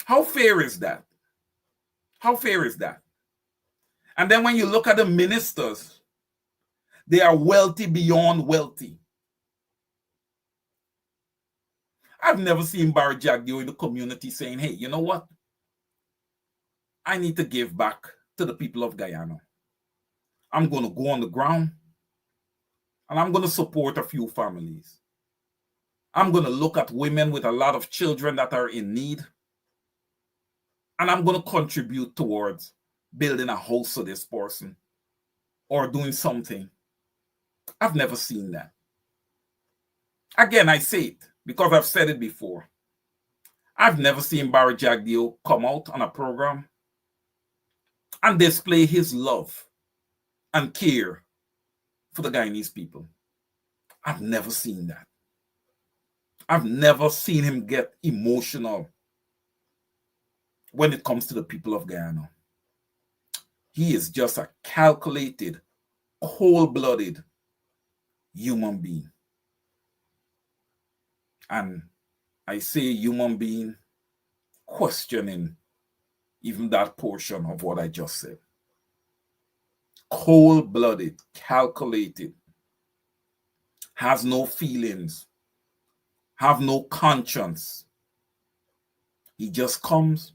How fair is that? How fair is that? And then when you look at the ministers, they are wealthy beyond wealthy. I've never seen Barry Jagdeo in the community saying, hey, you know what? I need to give back to the people of Guyana. I'm going to go on the ground and I'm going to support a few families. I'm going to look at women with a lot of children that are in need. And I'm going to contribute towards building a house for this person or doing something. I've never seen that. Again, I say it because I've said it before. I've never seen Barry Jagdeo come out on a program and display his love and care for the Guyanese people. I've never seen that. I've never seen him get emotional when it comes to the people of Guyana. He is just a calculated, cold-blooded human being. And I say human being questioning even that portion of what I just said. Cold-blooded, calculated, has no feelings, have no conscience. He just comes,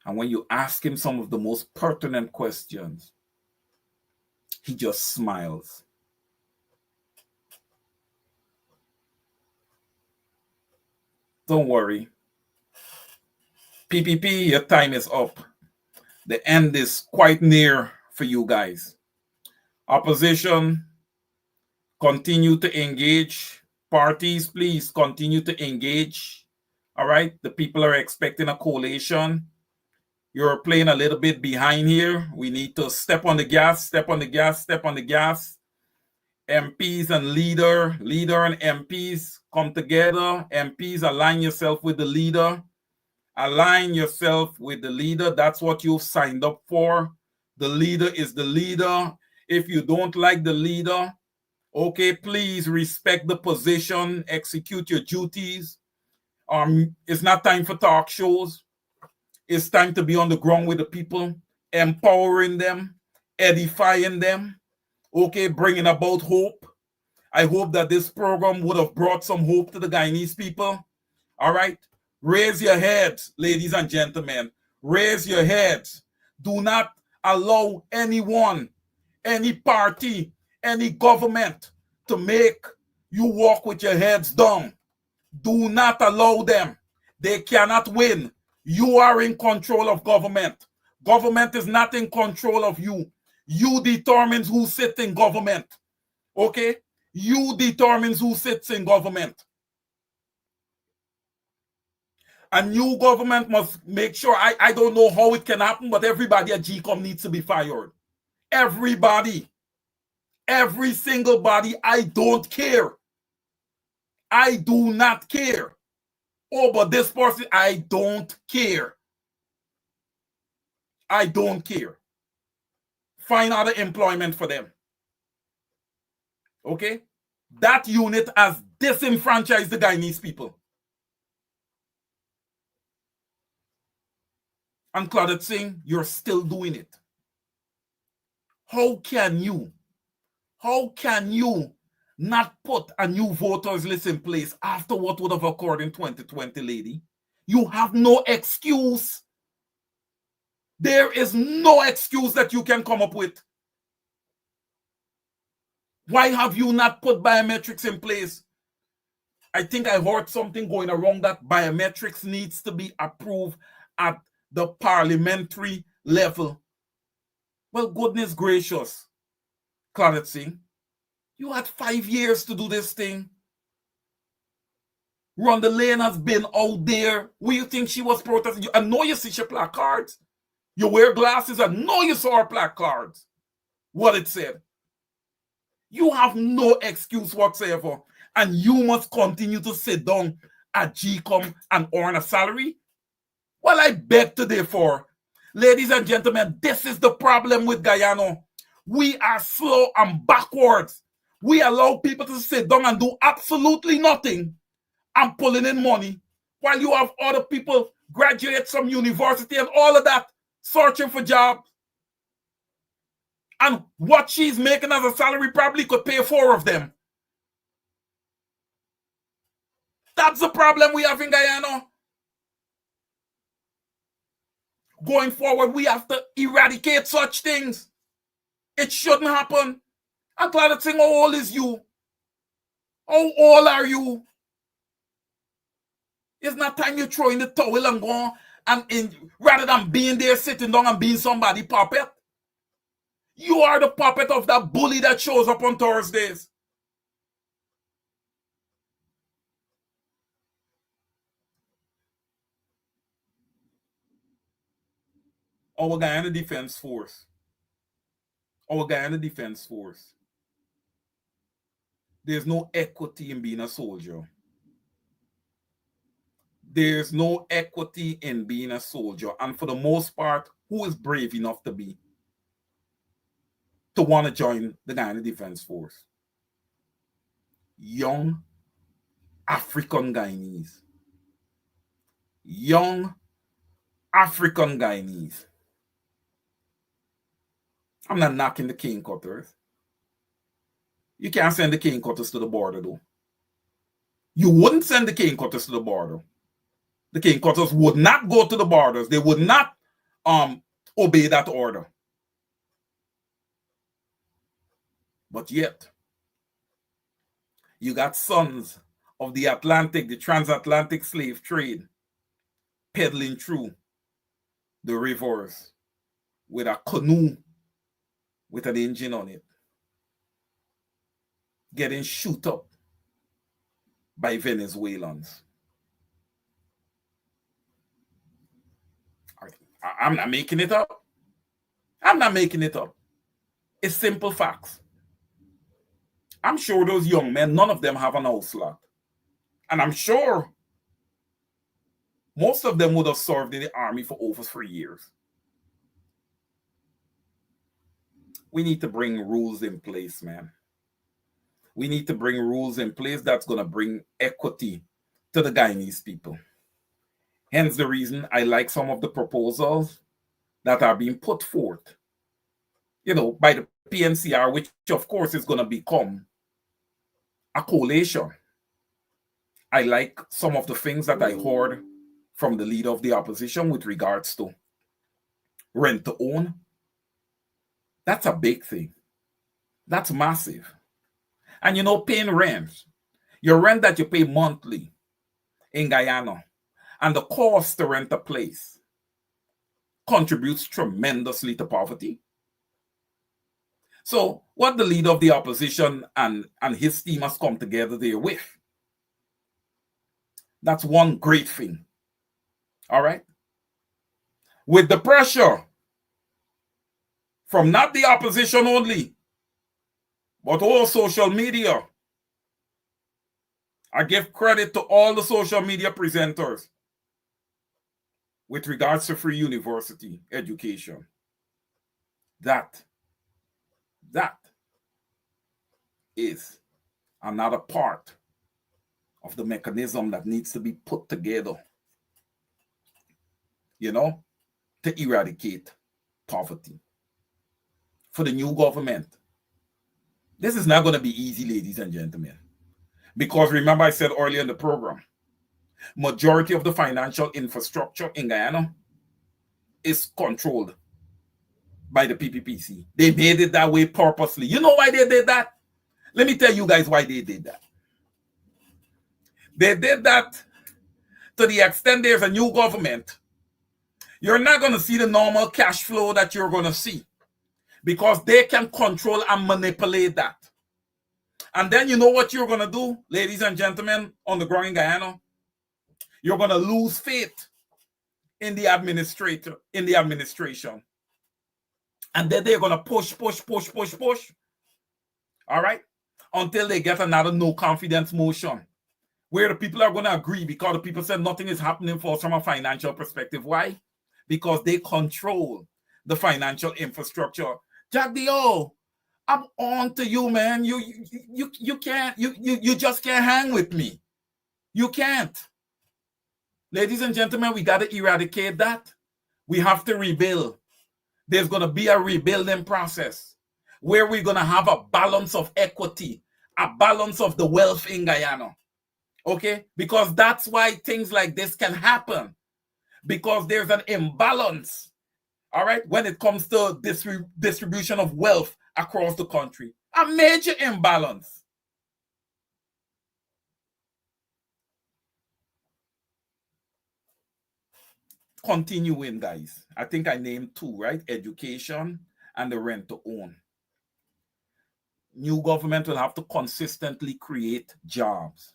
and when you ask him some of the most pertinent questions, he just smiles. Don't worry. PPP, your time is up. The end is quite near for you guys. Opposition, continue to engage. Parties, please continue to engage. All right? The people are expecting a coalition. You're playing a little bit behind here. We need to step on the gas, step on the gas, step on the gas. MPs and leader and MPs come together. MPs, align yourself with the leader. Align yourself with the leader. That's what you've signed up for. The leader is the leader. If you don't like the leader, okay, please respect the position, execute your duties. It's not time for talk shows. It's time to be on the ground with the people, empowering them, edifying them, okay, bringing about hope. I hope that this program would have brought some hope to the Guyanese people. All right? Raise your heads, ladies and gentlemen. Raise your heads. Do not allow anyone, any party, any government to make you walk with your heads down. Do not allow them. They cannot win. You are in control of government. Government is not in control of you. You determines who sits in government. Okay? You determines who sits in government. A new government must make sure, I don't know how it can happen, but everybody at GCOM needs to be fired. Everybody. Every single body. I don't care. I do not care. Oh, but this person, I don't care. I don't care. Find other employment for them. Okay? That unit has disenfranchised the Guyanese people. And Claudette Singh, you're still doing it. How can you not put a new voters list in place after what would have occurred in 2020, lady? You have no excuse. There is no excuse that you can come up with. Why have you not put biometrics in place? I think I heard something going around that biometrics needs to be approved at the parliamentary level. Well, goodness gracious, Claudette Singh, you had 5 years to do this thing. Rhonda Lane has been out there. Where you think she was protesting? I know you see your placards. You wear glasses. I know you saw her placards. What it said. You have no excuse whatsoever. And you must continue to sit down at GCOM and earn a salary? Well, I beg to differ. Ladies and gentlemen, this is the problem with Guyana. We are slow and backwards. We allow people to sit down and do absolutely nothing and pulling in money while you have other people graduate from university and all of that searching for jobs. And what she's making as a salary probably could pay 4 of them. That's the problem we have in Guyana. Going forward, we have to eradicate such things. It shouldn't happen. And Claudette Singh, how old is you? How old are you? It's not time you throw in the towel and go rather than being there sitting down and being somebody's puppet. You are the puppet of that bully that shows up on Thursdays. Our Guyana Defense Force. There's no equity in being a soldier. There's no equity in being a soldier. And for the most part, who is brave enough to want to join the Guyana Defense Force? Young African Guyanese. Young African Guyanese. I'm not knocking the cane cutters. You can't send the cane cutters to the border, though. You wouldn't send the cane cutters to the border. The cane cutters would not go to the borders. They would not obey that order. But yet, you got sons of the Atlantic, the transatlantic slave trade, peddling through the rivers with a canoe with an engine on it, getting shoot up by Venezuelans. I'm not making it up. It's simple facts. I'm sure those young men, none of them have an house lot. And I'm sure most of them would have served in the army for over 3 years. We need to bring rules in place, man. We need to bring rules in place that's going to bring equity to the Guyanese people. Hence the reason I like some of the proposals that are being put forth, by the PNCR, which of course is going to become a coalition. I like some of the things that I heard from the leader of the opposition with regards to rent to own. That's a big thing. That's massive. And paying rent, your rent that you pay monthly in Guyana, and the cost to rent a place contributes tremendously to poverty. So what the leader of the opposition and his team has come together there with, that's one great thing. All right? With the pressure from not the opposition only, but all social media. I give credit to all the social media presenters with regards to free university education. That is another part of the mechanism that needs to be put together, to eradicate poverty. For the new government, this is not going to be easy, ladies and gentlemen. Because remember I said earlier in the program, majority of the financial infrastructure in Guyana is controlled by the PPPC. They made it that way purposely. You know why they did that? Let me tell you guys why they did that. They did that to the extent there's a new government. You're not going to see the normal cash flow that you're going to see because they can control and manipulate that. And then you know what you're going to do, ladies and gentlemen, on the ground in Guyana? You're going to lose faith in the administration. And then they're going to push. All right? Until they get another no confidence motion where the people are going to agree because the people said nothing is happening for us from a financial perspective. Why? Because they control the financial infrastructure. Jack Dio, I'm on to you, man. You can't, you just can't hang with me. You can't. Ladies and gentlemen, we got to eradicate that. We have to rebuild. There's going to be a rebuilding process where we're going to have a balance of equity, a balance of the wealth in Guyana. Okay? Because that's why things like this can happen. Because there's an imbalance, all right, when it comes to distribution of wealth across the country. A major imbalance. Continuing, guys. I think I named two, right? Education and the rent to own. New government will have to consistently create jobs.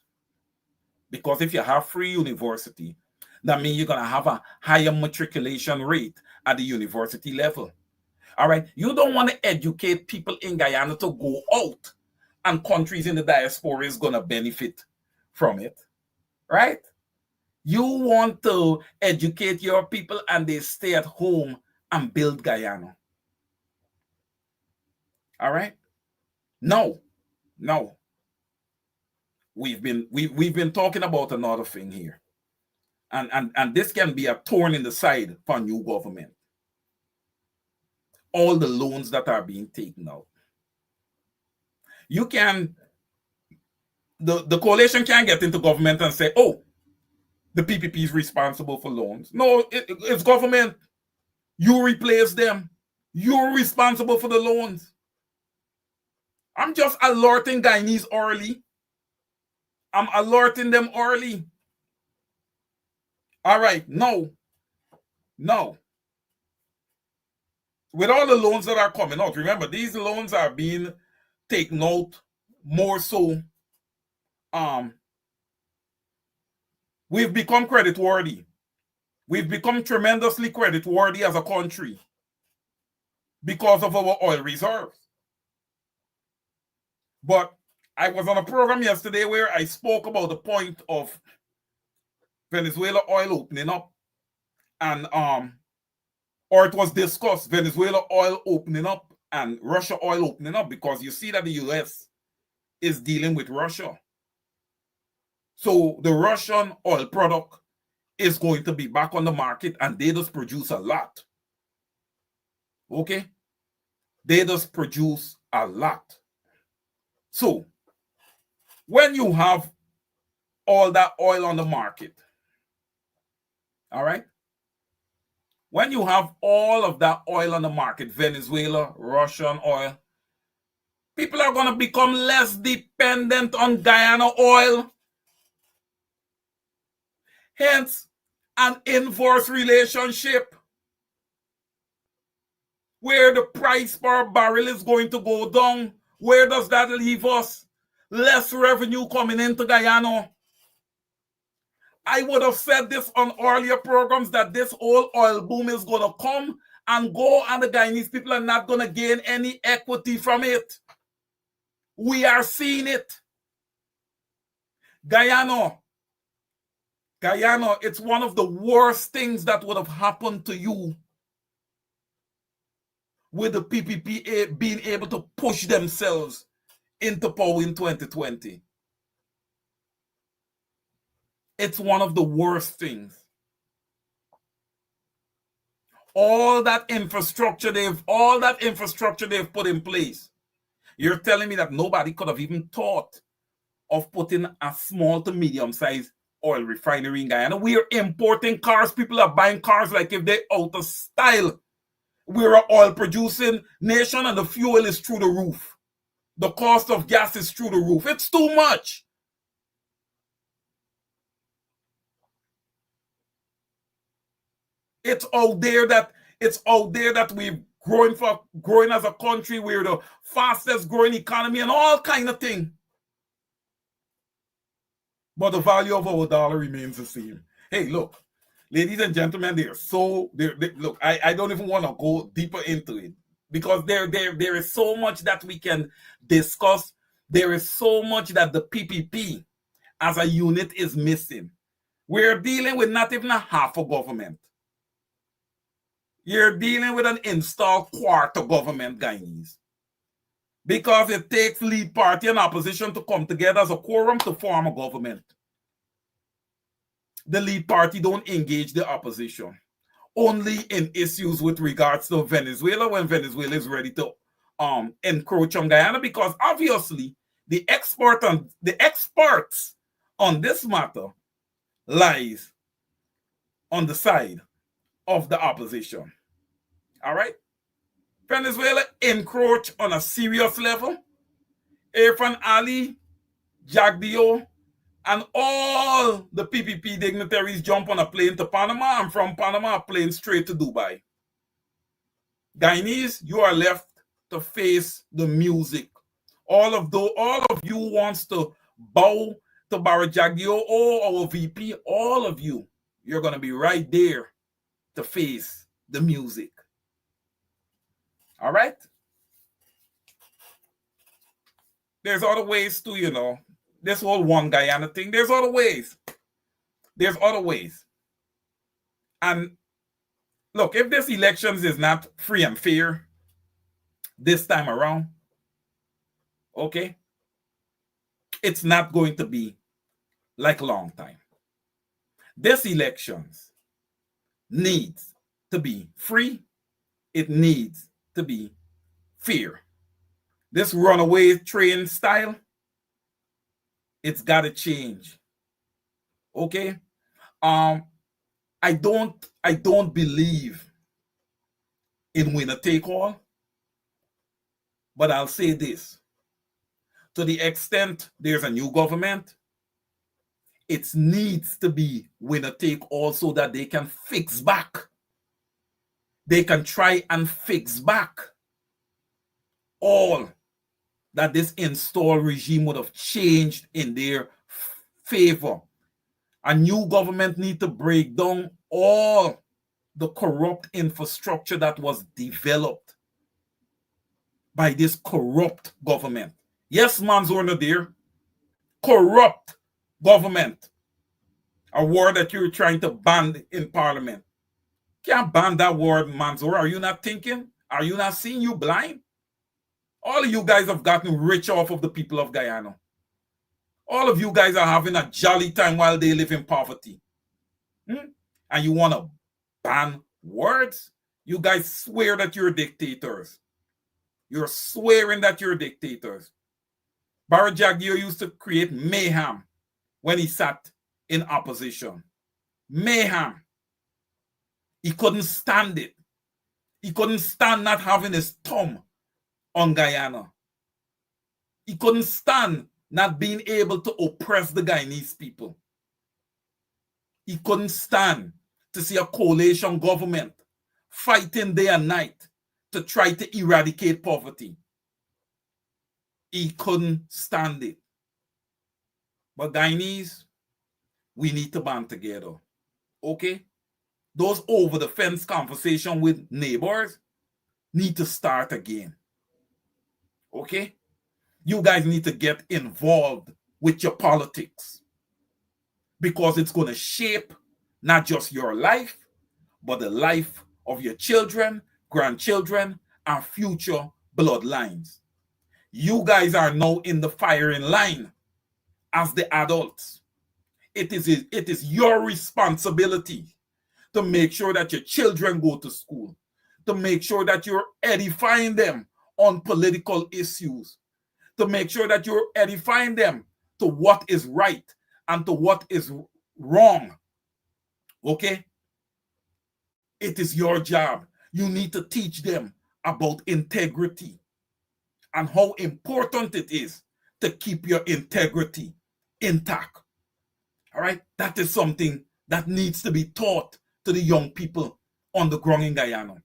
Because if you have free university, that means you're going to have a higher matriculation rate at the university level. All right? You don't want to educate people in Guyana to go out and countries in the diaspora is going to benefit from it. Right? You want to educate your people and they stay at home and build Guyana. All right? No. We've been talking about another thing here. And this can be a thorn in the side for a new government. All the loans that are being taken out. You can, the coalition can't get into government and say, oh, the PPP is responsible for loans. No, it's government. You replace them. You're responsible for the loans. I'm just alerting Guyanese early. I'm alerting them early. All right, no. With all the loans that are coming out, remember, these loans are being taken out more so. We've become creditworthy. We've become tremendously creditworthy as a country because of our oil reserves. But I was on a program yesterday where I spoke about the point of Venezuela oil opening up, and or it was discussed Venezuela oil opening up and Russia oil opening up, because you see that the US is dealing with Russia. So the Russian oil product is going to be back on the market, and they just produce a lot. Okay? They just produce a lot. So when you have all that oil on the market, all right? When you have all of that oil on the market, Venezuela, Russian oil, people are going to become less dependent on Guyana oil. Hence, an inverse relationship where the price per barrel is going to go down. Where does that leave us? Less revenue coming into Guyana. I would have said this on earlier programs that this whole oil boom is going to come and go, and the Guyanese people are not going to gain any equity from it. We are seeing it. Guyana, it's one of the worst things that would have happened to you with the PPP being able to push themselves into power in 2020. It's one of the worst things. All that infrastructure they've put in place. You're telling me that nobody could have even thought of putting a small to medium size oil refinery in Guyana. We are importing cars. People are buying cars like if they're out of style. We're an oil producing nation and the fuel is through the roof. The cost of gas is through the roof. It's too much. It's out there that we're growing as a country. We're the fastest growing economy and all kind of thing. But the value of our dollar remains the same. Hey, look, ladies and gentlemen, look, I don't even want to go deeper into it because there is so much that we can discuss. There is so much that the PPP as a unit is missing. We're dealing with not even a half a government. You're dealing with an installed quarter government, Guyanese. Because it takes lead party and opposition to come together as a quorum to form a government. The lead party don't engage the opposition. Only in issues with regards to Venezuela when Venezuela is ready to encroach on Guyana, because obviously the experts on this matter lies on the side of the opposition. All right? Venezuela encroach on a serious level. Irfan Ali, Jagdio, and all the PPP dignitaries jump on a plane to Panama, and from Panama, a plane straight to Dubai. Guyanese, you are left to face the music. All of you wants to bow to Barra Jagdio or our VP, all of you, you're going to be right there to face the music. All right? There's other ways to, this whole one Guyana thing. There's other ways. And look, if this elections is not free and fair this time around, okay, it's not going to be like a long time. This elections needs to be free. It needs to be fair. This runaway train style, it's got to change. Okay? I don't believe in winner take all, but I'll say this. To the extent there's a new government, it needs to be winner take all so that they can fix back. They can try and fix back all that this installed regime would have changed in their favor. A new government need to break down all the corrupt infrastructure that was developed by this corrupt government. Yes, Mansour Nadir, corrupt government. A word that you're trying to ban in parliament. Can't ban that word, Mansour. Are you not thinking? Are you not seeing? You blind? All of you guys have gotten rich off of the people of Guyana. All of you guys are having a jolly time while they live in poverty. And you want to ban words? You guys swear that you're dictators. You're swearing that you're dictators. Barra Jagdio used to create mayhem when he sat in opposition. Mayhem. He couldn't stand it. He couldn't stand not having his thumb on Guyana. He couldn't stand not being able to oppress the Guyanese people. He couldn't stand to see a coalition government fighting day and night to try to eradicate poverty. He couldn't stand it. But Guyanese, we need to band together. Okay? Those over the fence conversation with neighbors need to start again. Okay? You guys need to get involved with your politics because it's going to shape not just your life, but the life of your children, grandchildren, and future bloodlines. You guys are now in the firing line as the adults. It is your responsibility to make sure that your children go to school, to make sure that you're edifying them on political issues, to make sure that you're edifying them to what is right and to what is Wrong. Okay? It is your job. You need to teach them about integrity and how important it is to keep your integrity intact. All right? That is something that needs to be taught to the young people on the ground in Guyana.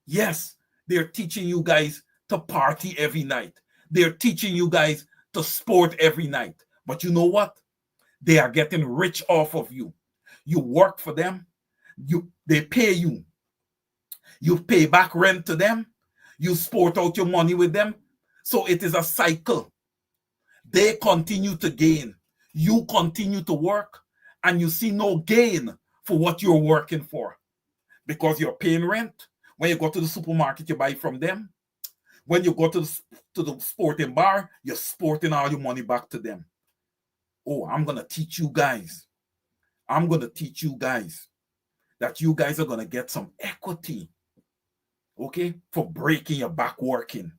Yes, they're teaching you guys to party every night. They're teaching you guys to sport every night. But you know what? They are getting rich off of you. You work for them. They pay you. You pay back rent to them. You sport out your money with them. So it is a cycle. They continue to gain. You continue to work, and you see no gain for what you're working for because you're paying rent. When you go to the supermarket, you buy from them. When you go to the sporting bar, you're sporting all your money back to them. Oh, I'm going to teach you guys. I'm going to teach you guys that you guys are going to get some equity, okay, for breaking your back working.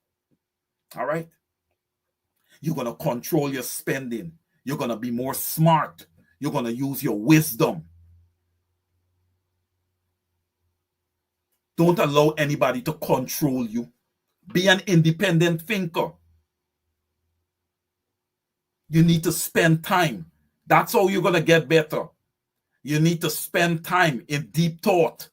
All right? You're going to control your spending. You're going to be more smart. You're going to use your wisdom. Don't allow anybody to control you. Be an independent thinker. You need to spend time. That's how you're going to get better. You need to spend time in deep thought.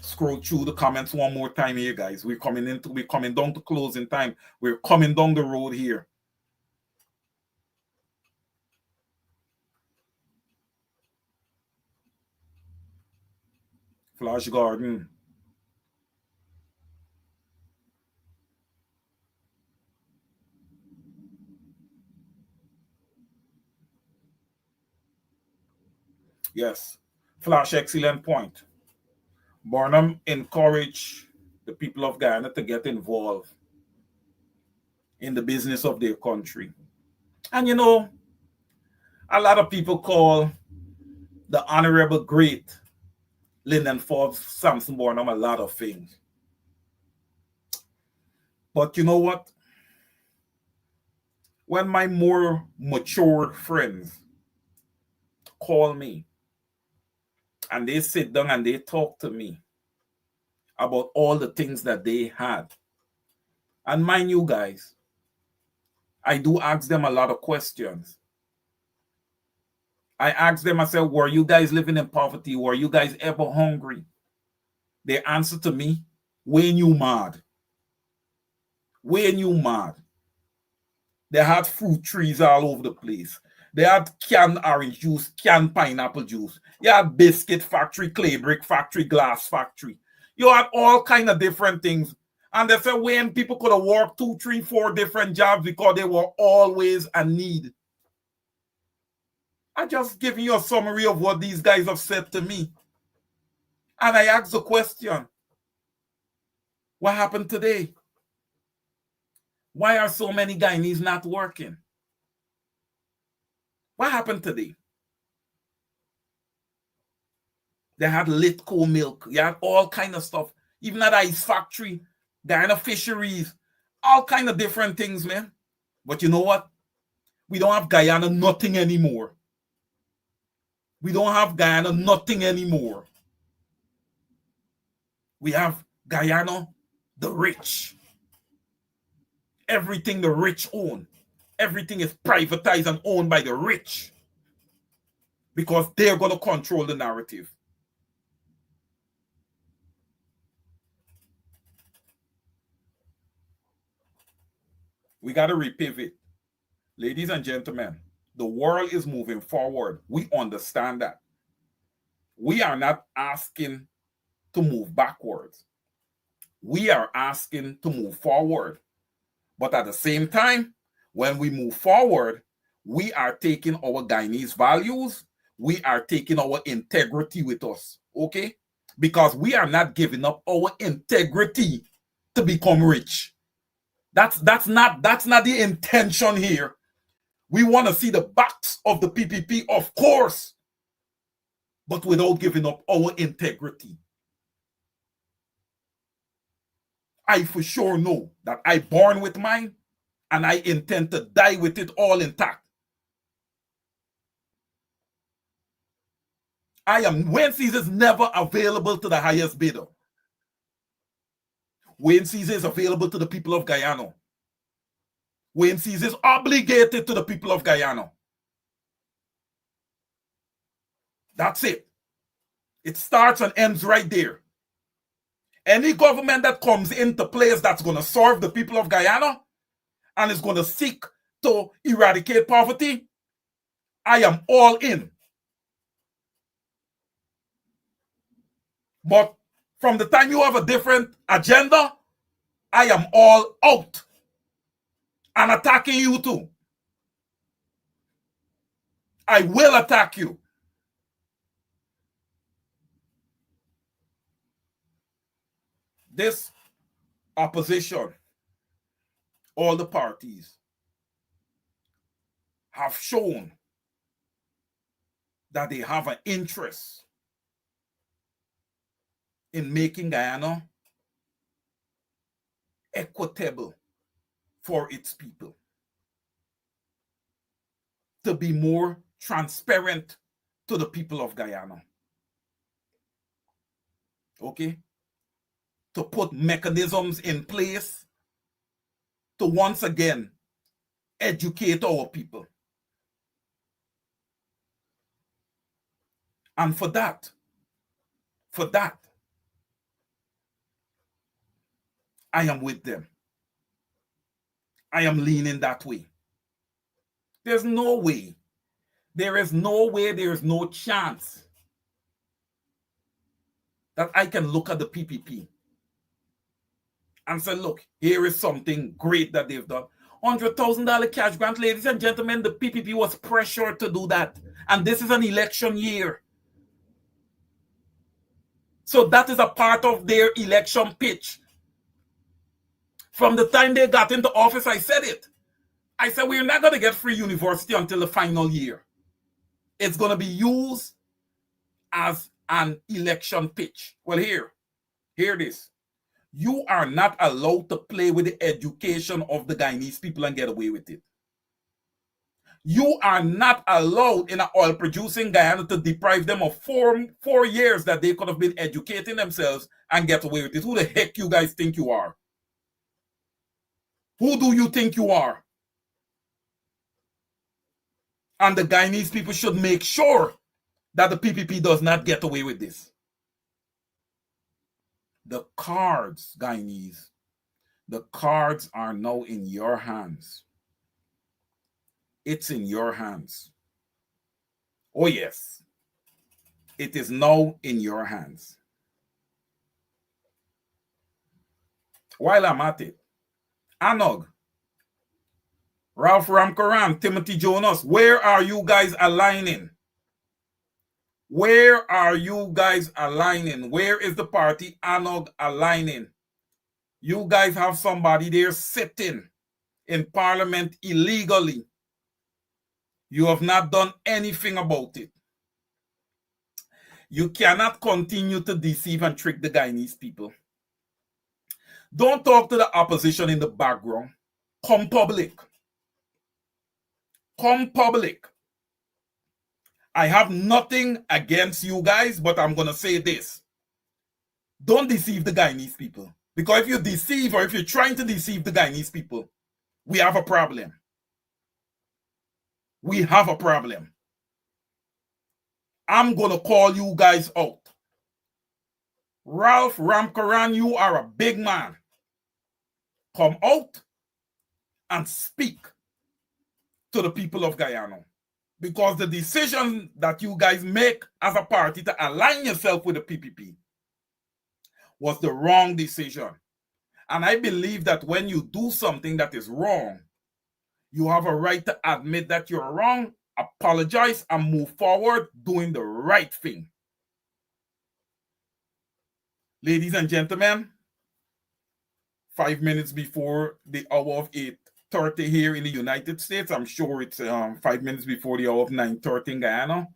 Scroll through the comments one more time here, guys. We're coming down to closing time. We're coming down the road here. Flash Garden. Yes. Flash, excellent point. Barnum encouraged the people of Guyana to get involved in the business of their country. And you know, a lot of people call the Honorable Great Lyndon Forbes Sampson Barnum a lot of things. But you know what? When my more mature friends call me and they sit down and they talk to me about all the things that they had, and mind you guys, I do ask them a lot of questions. I ask them, I said, were you guys living in poverty? Were you guys ever hungry? They answer to me, when you mad. When you mad. They had fruit trees all over the place. They had canned orange juice, canned pineapple juice. You had biscuit factory, clay brick factory, glass factory. You had all kind of different things. And they said when people could have worked 2, 3, 4 different jobs because they were always a need. I just giving you a summary of what these guys have said to me. And I asked the question, what happened today? Why are so many Guyanese not working? What happened today? They had Litco milk. You had all kind of stuff. Even at ice factory, Guyana fisheries, all kind of different things, man. But you know what? We don't have Guyana nothing anymore. We don't have Guyana nothing anymore. We have Guyana the rich. Everything the rich own. Everything is privatized and owned by the rich. Because they're going to control the narrative. We got to repivot. Ladies and gentlemen, the world is moving forward. We understand that. We are not asking to move backwards. We are asking to move forward. But at the same time, when we move forward, we are taking our Guyanese values, we are taking our integrity with us, okay? Because we are not giving up our integrity to become rich. That's not the intention here. We want to see the backs of the PPP, of course, but without giving up our integrity. I for sure know that I born with mine and I intend to die with it all intact. Grievances is never available to the highest bidder. Grievances is available to the people of Guyana. Grievances is obligated to the people of Guyana. That's it. It starts and ends right there. Any government that comes into place that's going to serve the people of Guyana and is going to seek to eradicate poverty, I am all in. But from the time you have a different agenda, I am all out and attacking you too. I will attack you. This opposition, all the parties, have shown that they have an interest in making Guyana equitable for its people, to be more transparent to the people of Guyana. Okay? To put mechanisms in place to once again educate our people. And for that, I am with them. I am leaning that way. There's no way, there is no chance that I can look at the PPP and say, look, here is something great that they've done. $100,000 cash grant, ladies and gentlemen, the PPP was pressured to do that. And this is an election year. So that is a part of their election pitch. From the time they got into office, I said it. I said, we're not going to get free university until the final year. It's going to be used as an election pitch. Well, hear this. You are not allowed to play with the education of the Guyanese people and get away with it. You are not allowed in an oil-producing Guyana to deprive them of 4 years that they could have been educating themselves and get away with it. Who the heck you guys think you are? Who do you think you are? And the Guyanese people should make sure that the PPP does not get away with this. The cards, Guyanese, the cards are now in your hands. It's in your hands. Oh, yes. It is now in your hands. While I'm at it, Anog, Ralph Ramkaran, Timothy Jonas, where are you guys aligning? Where are you guys aligning? Where is the party Anog aligning? You guys have somebody there sitting in parliament illegally. You have not done anything about it. You cannot continue to deceive and trick the Guyanese people. Don't talk to the opposition in the background. Come public. Come public. I have nothing against you guys, but I'm going to say this. Don't deceive the Guyanese people. Because if you deceive or if you're trying to deceive the Guyanese people, we have a problem. We have a problem. I'm going to call you guys out. Ralph Ramkaran, you are a big man. Come out and speak to the people of Guyana. Because the decision that you guys make as a party to align yourself with the PPP was the wrong decision. And I believe that when you do something that is wrong, you have a right to admit that you're wrong, apologize, and move forward doing the right thing. Ladies and gentlemen, 5 minutes before the hour of 8:30 here in the United States, I'm sure it's 5 minutes before the hour of 9:30 in Guyana,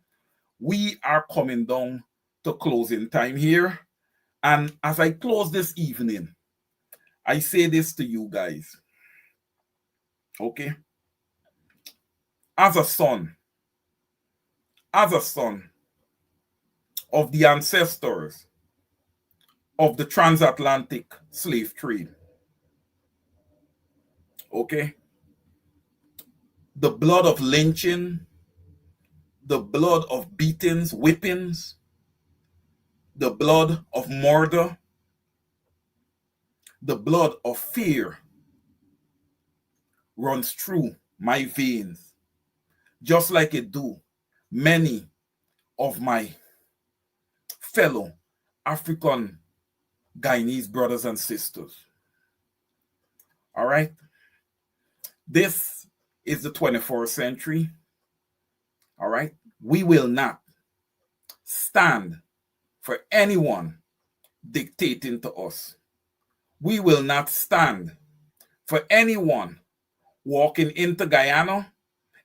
we are coming down to closing time here. And as I close this evening, I say this to you guys. Okay? As a son, of the ancestors of the transatlantic slave trade. Okay? The blood of lynching, the blood of beatings, whippings, the blood of murder, the blood of fear runs through my veins, just like it do many of my fellow African Guyanese brothers and sisters. All right? This is the 21st century. All right? We will not stand for anyone dictating to us. We will not stand for anyone walking into Guyana,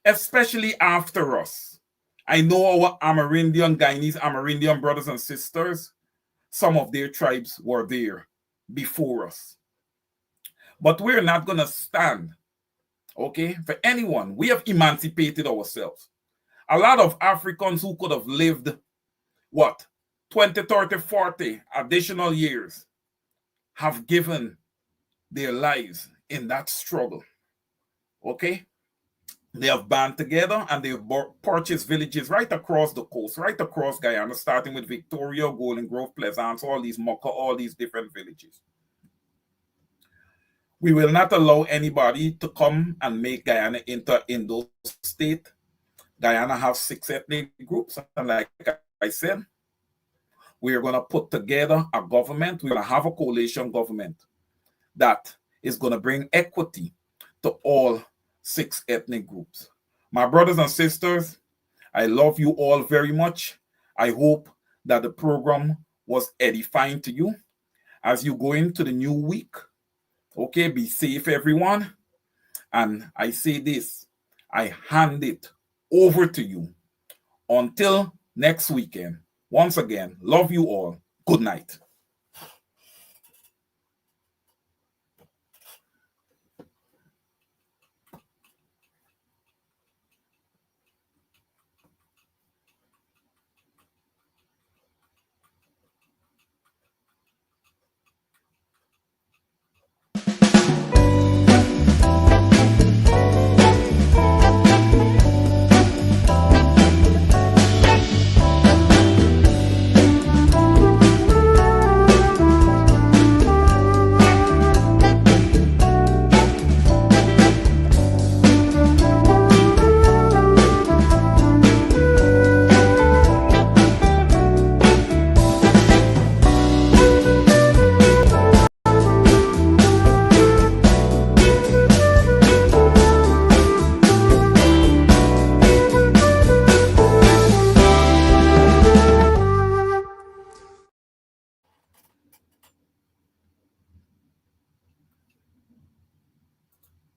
especially after us. I know our Amerindian, Guyanese Amerindian brothers and sisters, some of their tribes were there before us. But we're not going to stand, okay, for anyone. We have emancipated ourselves. A lot of Africans who could have lived, 20, 30, 40 additional years have given their lives in that struggle, okay? They have band together and they've purchased villages right across the coast, right across Guyana, starting with Victoria, Golden Grove, Pleasance, all these Mocha, all these different villages. We will not allow anybody to come and make Guyana into an Indo state. Guyana has 6 ethnic groups, and like I said, we are going to put together a government. We're going to have a coalition government that is going to bring equity to all 6 ethnic groups. My brothers and sisters, I love you all very much. I hope that the program was edifying to you as you go into the new week. Okay, be safe, everyone. And I say this, I hand it over to you. Until next weekend, once again, love you all. Good night.